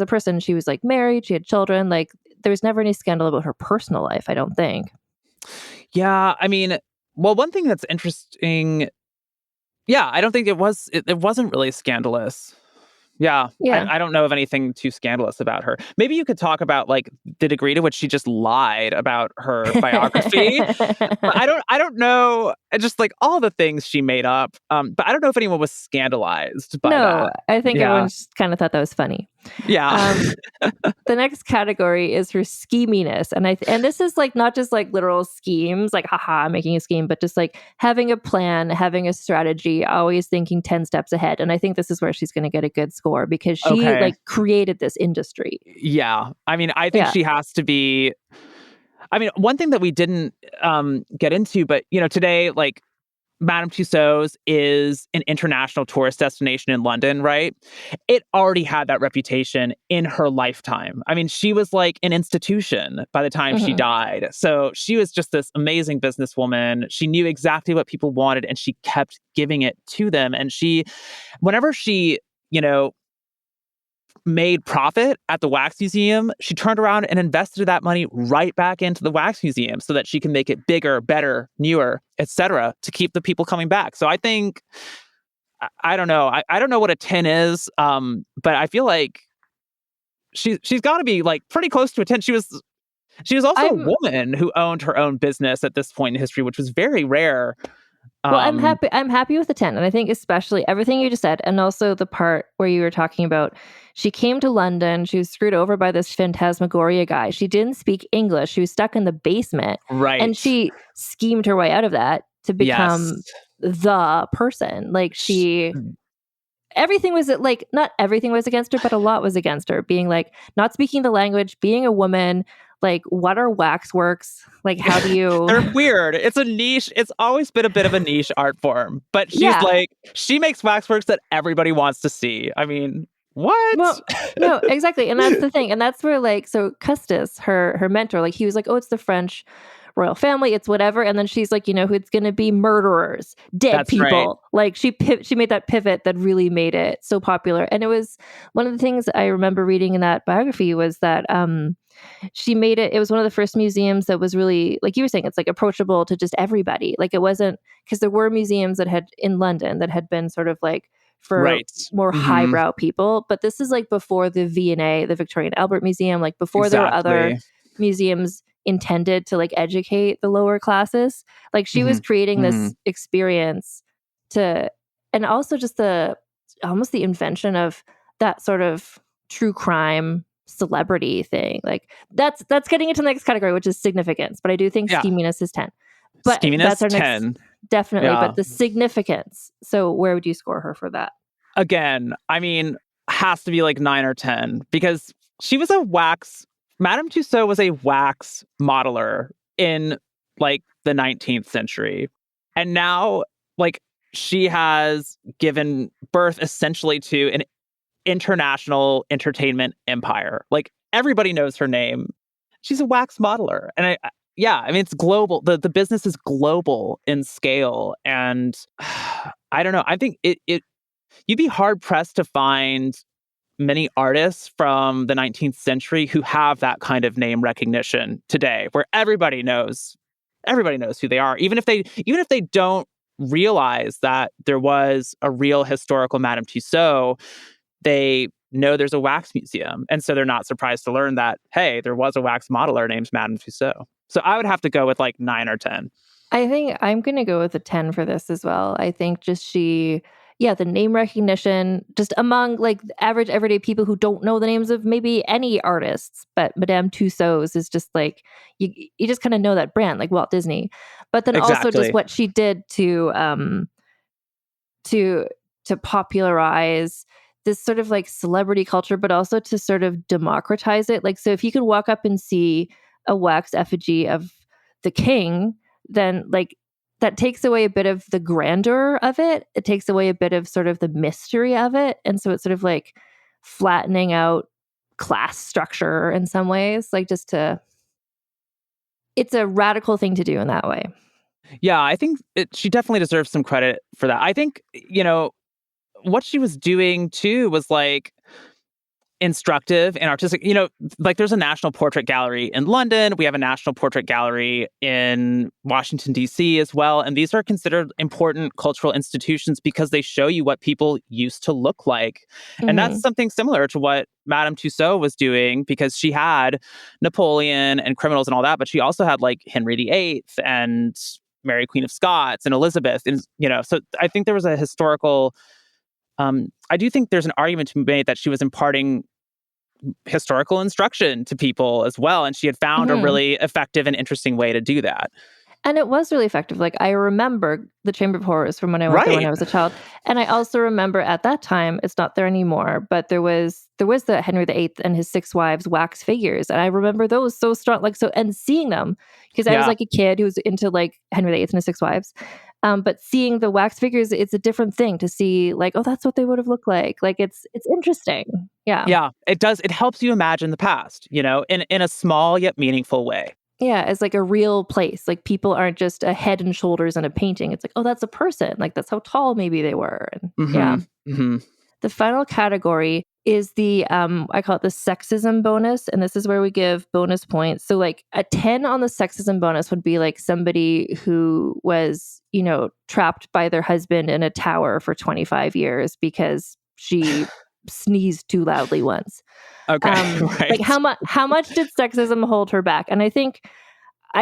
person, she was like married, she had children. Like there was never any scandal about her personal life. I don't think. Yeah, I mean, well, one thing that's interesting, yeah, I don't think it wasn't really scandalous. Yeah, Yeah. I don't know of anything too scandalous about her. Maybe you could talk about, like, the degree to which she just lied about her biography. But I don't know, just, like, all the things she made up, but I don't know if anyone was scandalized by No, that. I think Yeah. everyone just kind of thought that was funny. Yeah. Um, the next category is her scheminess, and this is like not just like literal schemes, like haha, I'm making a scheme, but just like having a plan, having a strategy, always thinking 10 steps ahead. And I think this is where she's going to get a good score because she Okay. like created this industry. Yeah. I mean, I think Yeah. she has to be. I mean, one thing that we didn't get into, but today, like Madame Tussauds is an international tourist destination in London, right? It already had that reputation in her lifetime. I mean, she was like an institution by the time she Mhm. died. So she was just this amazing businesswoman. She knew exactly what people wanted and she kept giving it to them. And whenever she, you know, made profit at the wax museum, she turned around and invested that money right back into the wax museum so that she can make it bigger, better, newer, etc., to keep the people coming back. So I think I don't know. I don't know what a 10 is, but I feel like she's got to be like pretty close to a 10. She was also a I'm woman who owned her own business at this point in history, which was very rare. Well, I'm Um, happy. I'm happy with the 10, and I think especially everything you just said, and also the part where you were talking about she came to London. She was screwed over by this phantasmagoria guy. She didn't speak English. She was stuck in the basement, and right. she schemed her way out of that to Yes. become the person. Like Sh- everything was like not everything was against her, but a lot was against her. Being like not speaking the language, being a woman. Like, what are waxworks? Like, how do you? They're weird. It's a niche. It's always been a bit of a niche art form. But Yeah. she makes waxworks that everybody wants to see. I mean, what? Well, no, exactly. And that's the thing. And that's where like so Custis, her mentor, like he was like, "Oh, it's the French royal family, it's whatever." And then she's like, "You know who it's going to be? Murderers, dead That's right. people." Like she made that pivot that really made it so popular. And it was one of the things I remember reading in that biography was that she made it was one of the first museums that was really like you were saying it's like approachable to just everybody. Like it wasn't because there were museums that had in London that had been sort of like for Right. more Hmm. highbrow people, but this is like before the V&A, the Victoria and Albert Museum, like before there were other Exactly. museums intended to like educate the lower classes. Like she Hmm. was creating Hmm. this experience to and also just the almost the invention of that sort of true crime celebrity thing. Like that's getting into the next category, which is significance. But I do think Yeah. scheminess is 10. But that's Scheminess, our next 10. definitely. Yeah. But the significance. So where would you score her for that? Again, I mean, has to be like 9 or 10 because she was Madame Tussauds was a wax modeler in like the 19th century. And now, like, she has given birth essentially to an international entertainment empire. Like everybody knows her name. She's a wax modeler. And yeah, I mean it's global. The business is global in scale. And I don't know. I think it you'd be hard pressed to find many artists from the 19th century who have that kind of name recognition today, where everybody knows who they are, even if they don't realize that there was a real historical Madame Tussauds, they know there's a wax museum. And so they're not surprised to learn that, hey, there was a wax modeler named Madame Tussauds. So I would have to go with like 9 or 10. I think I'm going to go with a 10 for this as well. I think just the name recognition, just among like the average everyday people who don't know the names of maybe any artists, but Madame Tussauds is just like, you just kind of know that brand, like Walt Disney. But then also just what she did to popularize this sort of like celebrity culture, but also to sort of democratize it. Like, so if you can walk up and see a wax effigy of the king, then like that takes away a bit of the grandeur of it. It takes away a bit of sort of the mystery of it. And so it's sort of like flattening out class structure in some ways, like it's a radical thing to do in that way. Yeah, I think she definitely deserves some credit for that. I think, what she was doing too was like instructive and artistic. Like there's a National Portrait Gallery in London. We have a National Portrait Gallery in Washington, D.C. as well. And these are considered important cultural institutions because they show you what people used to look like. Mm-hmm. And that's something similar to what Madame Tussauds was doing, because she had Napoleon and criminals and all that, but she also had like Henry VIII and Mary Queen of Scots and Elizabeth. And, so I think there was a historical... I do think there's an argument to be made that she was imparting historical instruction to people as well. And she had found a really effective and interesting way to do that. And it was really effective. Like, I remember the Chamber of Horrors from when I went there when I was a child. And I also remember at that time, it's not there anymore, but there was the Henry VIII and his 6 wives wax figures. And I remember those so strong, and seeing them, because I was like a kid who was into like Henry VIII and his 6 wives. But seeing the wax figures, it's a different thing to see, like, oh, that's what they would have looked like. Like, it's interesting. Yeah. Yeah, it does. It helps you imagine the past, in a small yet meaningful way. Yeah, as like a real place. Like, people aren't just a head and shoulders in a painting. It's like, oh, that's a person. Like, that's how tall maybe they were. And, yeah. Mm-hmm. The final category is the, I call it the sexism bonus. And this is where we give bonus points. So like a 10 on the sexism bonus would be like somebody who was, trapped by their husband in a tower for 25 years because she sneezed too loudly once. Okay. Right. Like how much did sexism hold her back? And I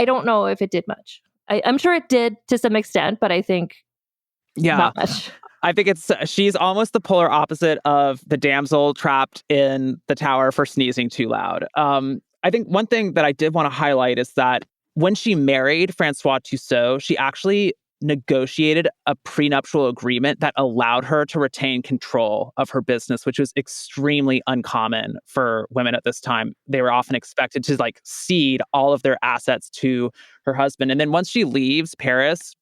don't know if it did much. I'm sure it did to some extent, but I think not much. I think she's almost the polar opposite of the damsel trapped in the tower for sneezing too loud. I think one thing that I did want to highlight is that when she married Francois Tussauds, she actually negotiated a prenuptial agreement that allowed her to retain control of her business, which was extremely uncommon for women at this time. They were often expected to like cede all of their assets to her husband. And then once she leaves Paris,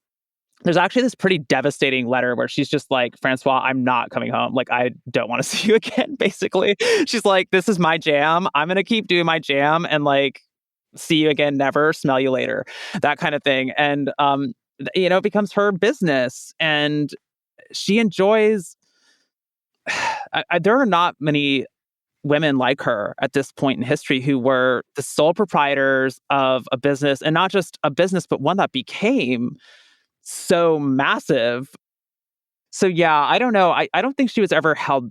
there's actually this pretty devastating letter where she's just like, Francois, I'm not coming home. Like, I don't want to see you again, basically. She's like, this is my jam. I'm going to keep doing my jam and like, see you again, never, smell you later, that kind of thing. And, it becomes her business and she enjoys, there are not many women like her at this point in history who were the sole proprietors of a business, and not just a business, but one that became so massive. So yeah, I don't know. I don't think she was ever held.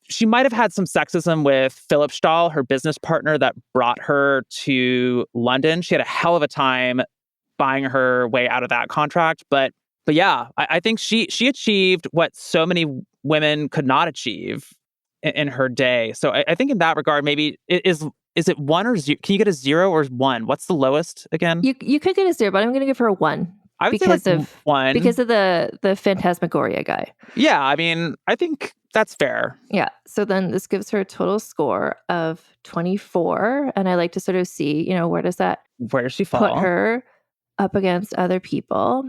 She might have had some sexism with Philip Stahl, her business partner that brought her to London. She had a hell of a time buying her way out of that contract. But yeah, I think she achieved what so many women could not achieve in her day. So I think in that regard, maybe is it 1 or 0? Can you get a 0 or 1? What's the lowest again? You could get a 0, but I'm going to give her a 1. I would say like 1. Because of the Phantasmagoria guy. Yeah, I mean, I think that's fair. Yeah. So then this gives her a total score of 24. And I like to sort of see, where does she fall? Put her up against other people.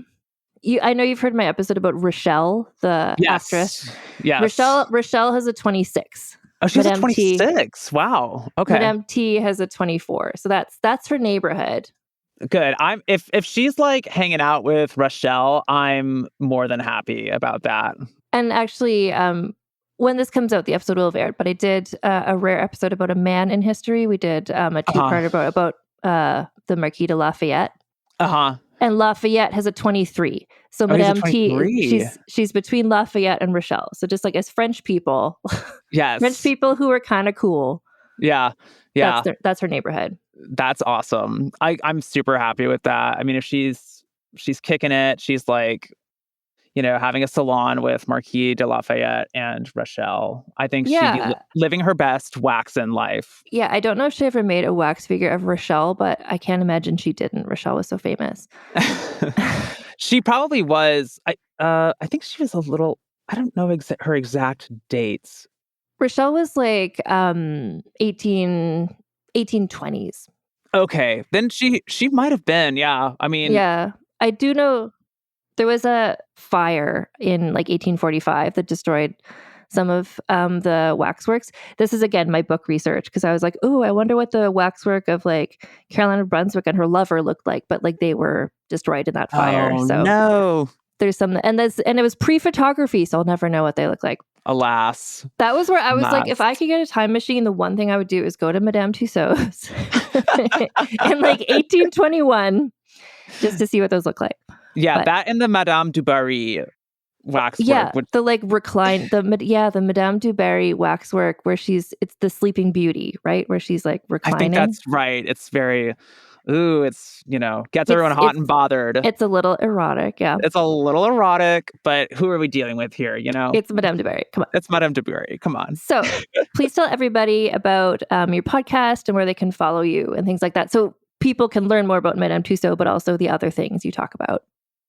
I know you've heard my episode about Rochelle, the actress. Yes. Rochelle has a 26. Oh, she has a 26. Wow. Okay. Madame T has a 24. So that's her neighborhood. Good. If she's like hanging out with Rochelle, I'm more than happy about that. And actually, when this comes out, the episode will have aired. But I did a rare episode about a man in history. We did a 2-parter about the Marquis de Lafayette. Uh-huh. And Lafayette has a 23. So Oh, he's a Madame T, 23. she's between Lafayette and Rochelle. So just like as French people, French Yes. people who are kind of cool. Yeah. Yeah. That's her neighborhood. That's awesome. I'm super happy with that. I mean, if she's kicking it, she's like, having a salon with Marquis de Lafayette and Rochelle. I think she'd be Yeah. living her best waxen life. Yeah, I don't know if she ever made a wax figure of Rochelle, but I can't imagine she didn't. Rochelle was so famous. She probably was. I think she was a little. I don't know her exact dates. Rochelle was like 1820s. Okay, then she might have been. Yeah, I mean, Yeah, I do know there was a fire in like 1845 that destroyed some of the waxworks. This is again my book research because I was like, oh, I wonder what the waxwork of like Caroline of Brunswick and her lover looked like, but like they were destroyed in that fire. oh So no, there's some, and it was pre-photography, so I'll never know what they look like. alas. That was where I was like, Alas. if I could get a time machine, the one thing I would do is go to Madame Tussauds in like 1821 just to see what those look like. Yeah, But- that and the Madame du Barry waxwork. Yeah, the like recline, the Madame du Barry waxwork where it's the Sleeping Beauty, right? Where she's like I reclining. think that's right. It's very, it's, gets everyone hot and bothered. It's a little erotic, yeah. It's a little erotic, but who are we dealing with here, It's Madame du Barry, come on. It's Madame du Barry, come on. So please tell everybody about your podcast and where they can follow you and things like that. So people can learn more about Madame Tussauds, but also the other things you talk about.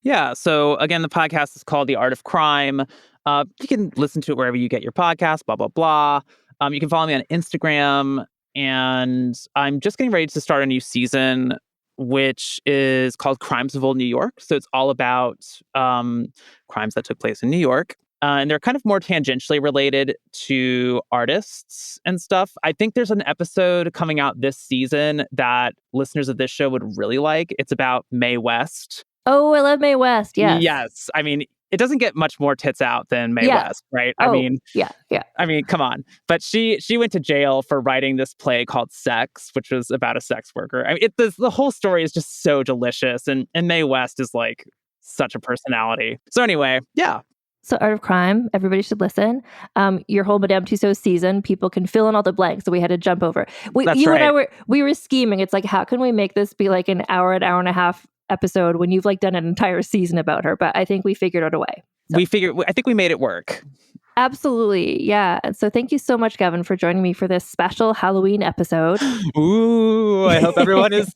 Yeah. So again, the podcast is called The Art of Crime. You can listen to it wherever you get your podcast, blah, blah, blah. You can follow me on Instagram. And I'm just getting ready to start a new season, which is called Crimes of Old New York. So it's all about crimes that took place in New York. And they're kind of more tangentially related to artists and stuff. I think there's an episode coming out this season that listeners of this show would really like. It's about Mae West. Oh, I love Mae West. Yes. Yes. I mean, it doesn't get much more tits out than Mae West, right? Oh, I mean, yeah. I mean, come on. But she went to jail for writing this play called Sex, which was about a sex worker. I mean, the whole story is just so delicious. And Mae West is like such a personality. So anyway, yeah. So Art of Crime, everybody should listen. Your whole Madame Tussauds season, people can fill in all the blanks. So we had to jump over. That's right. And I we were scheming. It's like, how can we make this be like an hour and a half episode when you've like done an entire season about her? But I think we figured out a way. So. I think we made it work. Absolutely. Yeah. And so thank you so much, Gavin, for joining me for this special Halloween episode. Ooh, I hope everyone is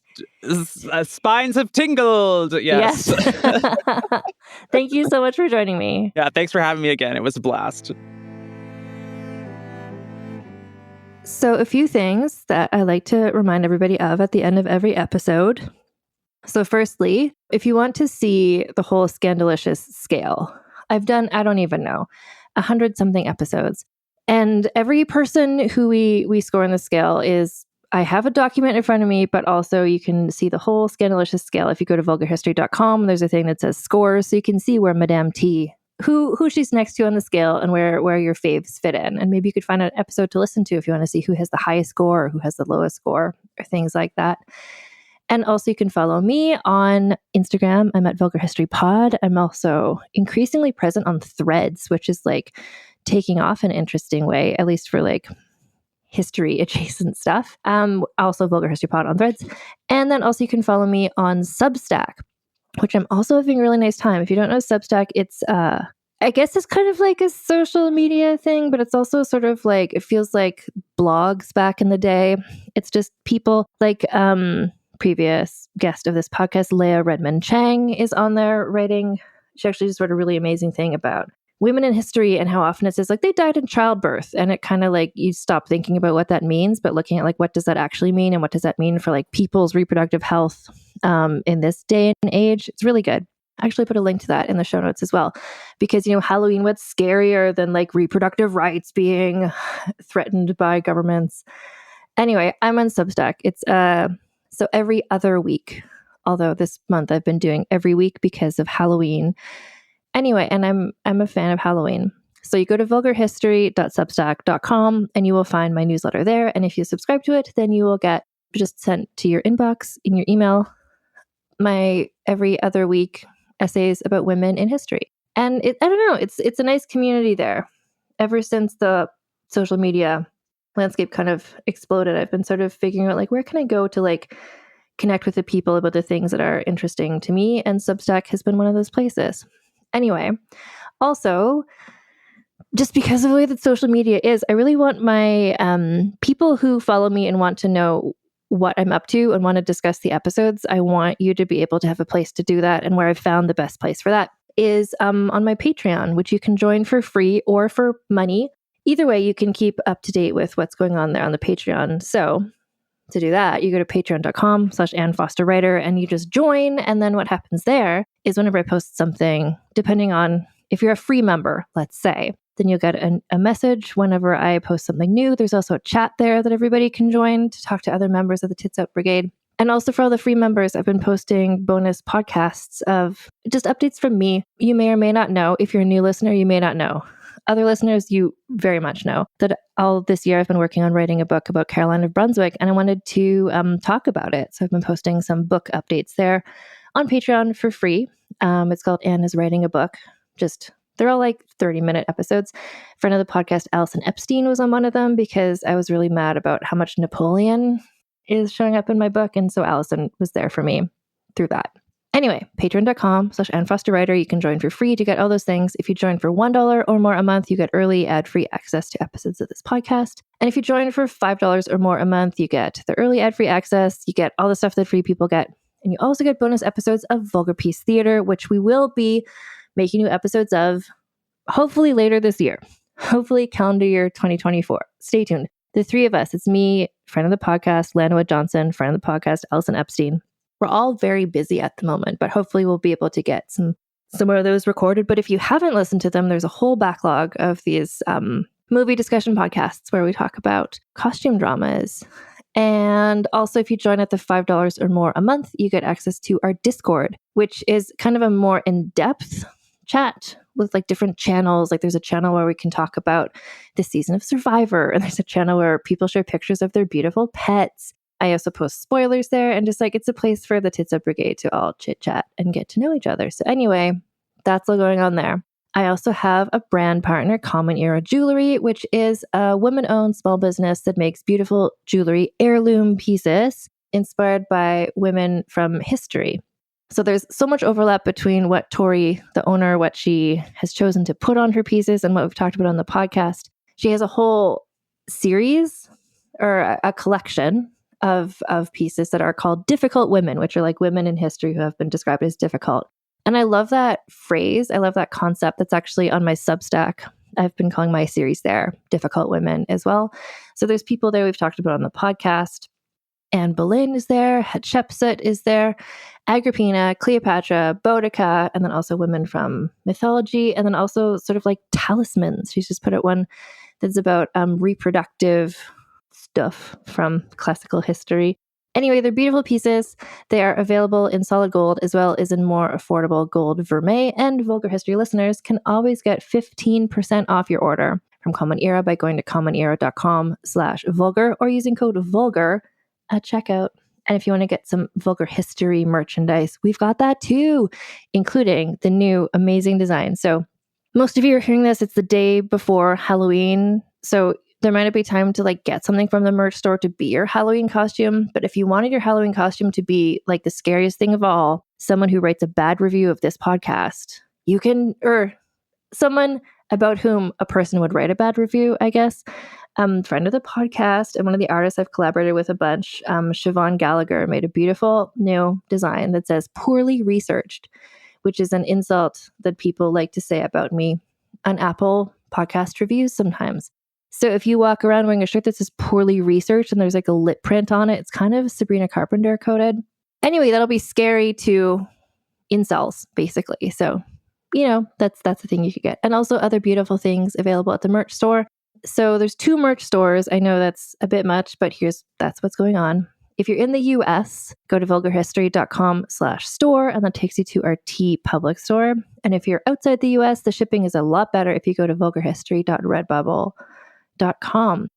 spines have tingled. Yes. Thank you so much for joining me. Yeah. Thanks for having me again. It was a blast. So a few things that I like to remind everybody of at the end of every episode. So firstly, if you want to see the whole Scandalicious scale, I've done, I don't even know, 100-something episodes. And every person who we score on the scale is, I have a document in front of me, but also you can see the whole Scandalicious scale. If you go to vulgarhistory.com, there's a thing that says scores. So you can see where Madame T, who she's next to on the scale and where your faves fit in. And maybe you could find an episode to listen to if you want to see who has the highest score or who has the lowest score or things like that. And also you can follow me on Instagram. I'm at Vulgar History Pod. I'm also increasingly present on Threads, which is like taking off in an interesting way, at least for like history adjacent stuff. Also Vulgar History Pod on Threads. And then also you can follow me on Substack, which I'm also having a really nice time. If you don't know Substack, it's I guess it's kind of like a social media thing, but it's also sort of like, it feels like blogs back in the day. It's just people like previous guest of this podcast, Leah Redmond Chang, is on there writing. She actually just wrote a really amazing thing about women in history and how often it says like they died in childbirth. And it kind of like you stop thinking about what that means, but looking at like what does that actually mean and what does that mean for like people's reproductive health in this day and age. It's really good. I actually put a link to that in the show notes as well, because, you know, Halloween, what's scarier than like reproductive rights being threatened by governments? Anyway, I'm on Substack. It's so every other week, although this month I've been doing every week because of Halloween. Anyway, and I'm a fan of Halloween. So you go to vulgarhistory.substack.com and you will find my newsletter there. And if you subscribe to it, then you will get just sent to your inbox in your email my every other week essays about women in history. And I don't know, it's a nice community there. Ever since the social media landscape kind of exploded, I've been sort of figuring out like, where can I go to like connect with the people about the things that are interesting to me? And Substack has been one of those places. Anyway, also, just because of the way that social media is, I really want my people who follow me and want to know what I'm up to and want to discuss the episodes, I want you to be able to have a place to do that. And where I've found the best place for that is on my Patreon, which you can join for free or for money. Either way, you can keep up to date with what's going on there on the Patreon. So to do that, you go to patreon.com/AnnFosterWriter and you just join. And then what happens there is whenever I post something, depending on if you're a free member, let's say, then you'll get a message whenever I post something new. There's also a chat there that everybody can join to talk to other members of the Tits Out Brigade. And also for all the free members, I've been posting bonus podcasts of just updates from me. You may or may not know. If you're a new listener, you may not know. Other listeners, you very much know that all this year I've been working on writing a book about Caroline of Brunswick, and I wanted to talk about it. So I've been posting some book updates there on Patreon for free. It's called Anne is Writing a Book. They're all like 30-minute episodes. Friend of the podcast, Allison Epstein, was on one of them because I was really mad about how much Napoleon is showing up in my book. And so Allison was there for me through that. Anyway, patreon.com/AnnFosterWriter. You can join for free to get all those things. If you join for $1 or more a month, you get early ad-free access to episodes of this podcast. And if you join for $5 or more a month, you get the early ad-free access. You get all the stuff that free people get. And you also get bonus episodes of Vulgar Peace Theater, which we will be making new episodes of hopefully later this year. Hopefully calendar year 2024. Stay tuned. The three of us, it's me, friend of the podcast, Lana Johnson, friend of the podcast, Allison Epstein. We're all very busy at the moment, but hopefully we'll be able to get some more of those recorded. But if you haven't listened to them, there's a whole backlog of these movie discussion podcasts where we talk about costume dramas. And also, if you join at the $5 or more a month, you get access to our Discord, which is kind of a more in-depth chat with like different channels. Like there's a channel where we can talk about this season of Survivor, and there's a channel where people share pictures of their beautiful pets. I also post spoilers there, and just like it's a place for the Tits Up Brigade to all chit chat and get to know each other. So anyway, that's all going on there. I also have a brand partner, Common Era Jewelry, which is a women-owned small business that makes beautiful jewelry, heirloom pieces inspired by women from history. So there's so much overlap between what Tori, the owner, what she has chosen to put on her pieces and what we've talked about on the podcast. She has a whole series or a collection of pieces that are called difficult women, which are like women in history who have been described as difficult. And I love that phrase. I love that concept. That's actually on my Substack. I've been calling my series there Difficult Women as well. So there's people there we've talked about on the podcast. Anne Boleyn is there, Hatshepsut is there, Agrippina, Cleopatra, Boudica, and then also women from mythology, and then also sort of like talismans. She's just put out one that's about reproductive stuff from classical history. Anyway, they're beautiful pieces. They are available in solid gold as well as in more affordable gold vermeil, and Vulgar History listeners can always get 15% off your order from Common Era by going to commonera.com/vulgar or using code VULGAR at checkout. And if you want to get some Vulgar History merchandise, we've got that too, including the new amazing design. So most of you are hearing this, it's the day before Halloween. So there might not be time to like get something from the merch store to be your Halloween costume. But if you wanted your Halloween costume to be like the scariest thing of all, someone who writes a bad review of this podcast, you can, or someone about whom a person would write a bad review, I guess. Friend of the podcast and one of the artists I've collaborated with a bunch, Siobhan Gallagher, made a beautiful new design that says poorly researched, which is an insult that people like to say about me on Apple podcast reviews sometimes. So if you walk around wearing a shirt that says poorly researched and there's like a lip print on it, it's kind of Sabrina Carpenter coded. Anyway, that'll be scary to incels, basically. So, you know, that's the thing you could get. And also other beautiful things available at the merch store. So there's 2 merch stores. I know that's a bit much, but that's what's going on. If you're in the US, go to vulgarhistory.com/store, and that takes you to our T Public store. And if you're outside the US, the shipping is a lot better if you go to vulgarhistory.redbubble.com.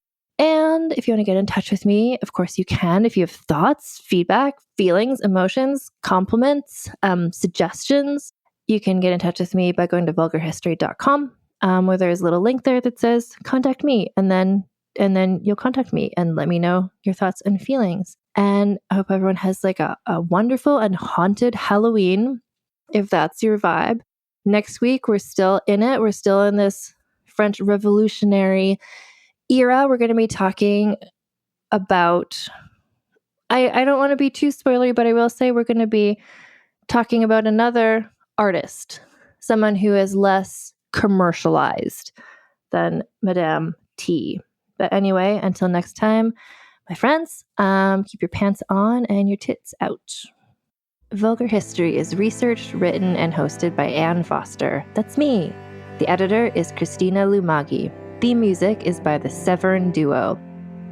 And if you want to get in touch with me, of course you can. If you have thoughts, feedback, feelings, emotions, compliments, suggestions, you can get in touch with me by going to vulgarhistory.com, where there's a little link there that says contact me. And then you'll contact me and let me know your thoughts and feelings. And I hope everyone has like a wonderful and haunted Halloween, if that's your vibe. Next week, we're still in it. We're still in this French Revolutionary era. We're going to be talking about, I don't want to be too spoilery, but I will say we're going to be talking about another artist, someone who is less commercialized than Madame T. But anyway, until next time, my friends, keep your pants on and your tits out. Vulgar History is researched, written, and hosted by Anne Foster. That's me. The editor is Christina Lumagi. Theme music is by the Severn Duo.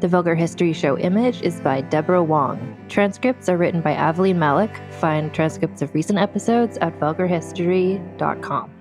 The Vulgar History show image is by Deborah Wong. Transcripts are written by Aveline Malik. Find transcripts of recent episodes at vulgarhistory.com.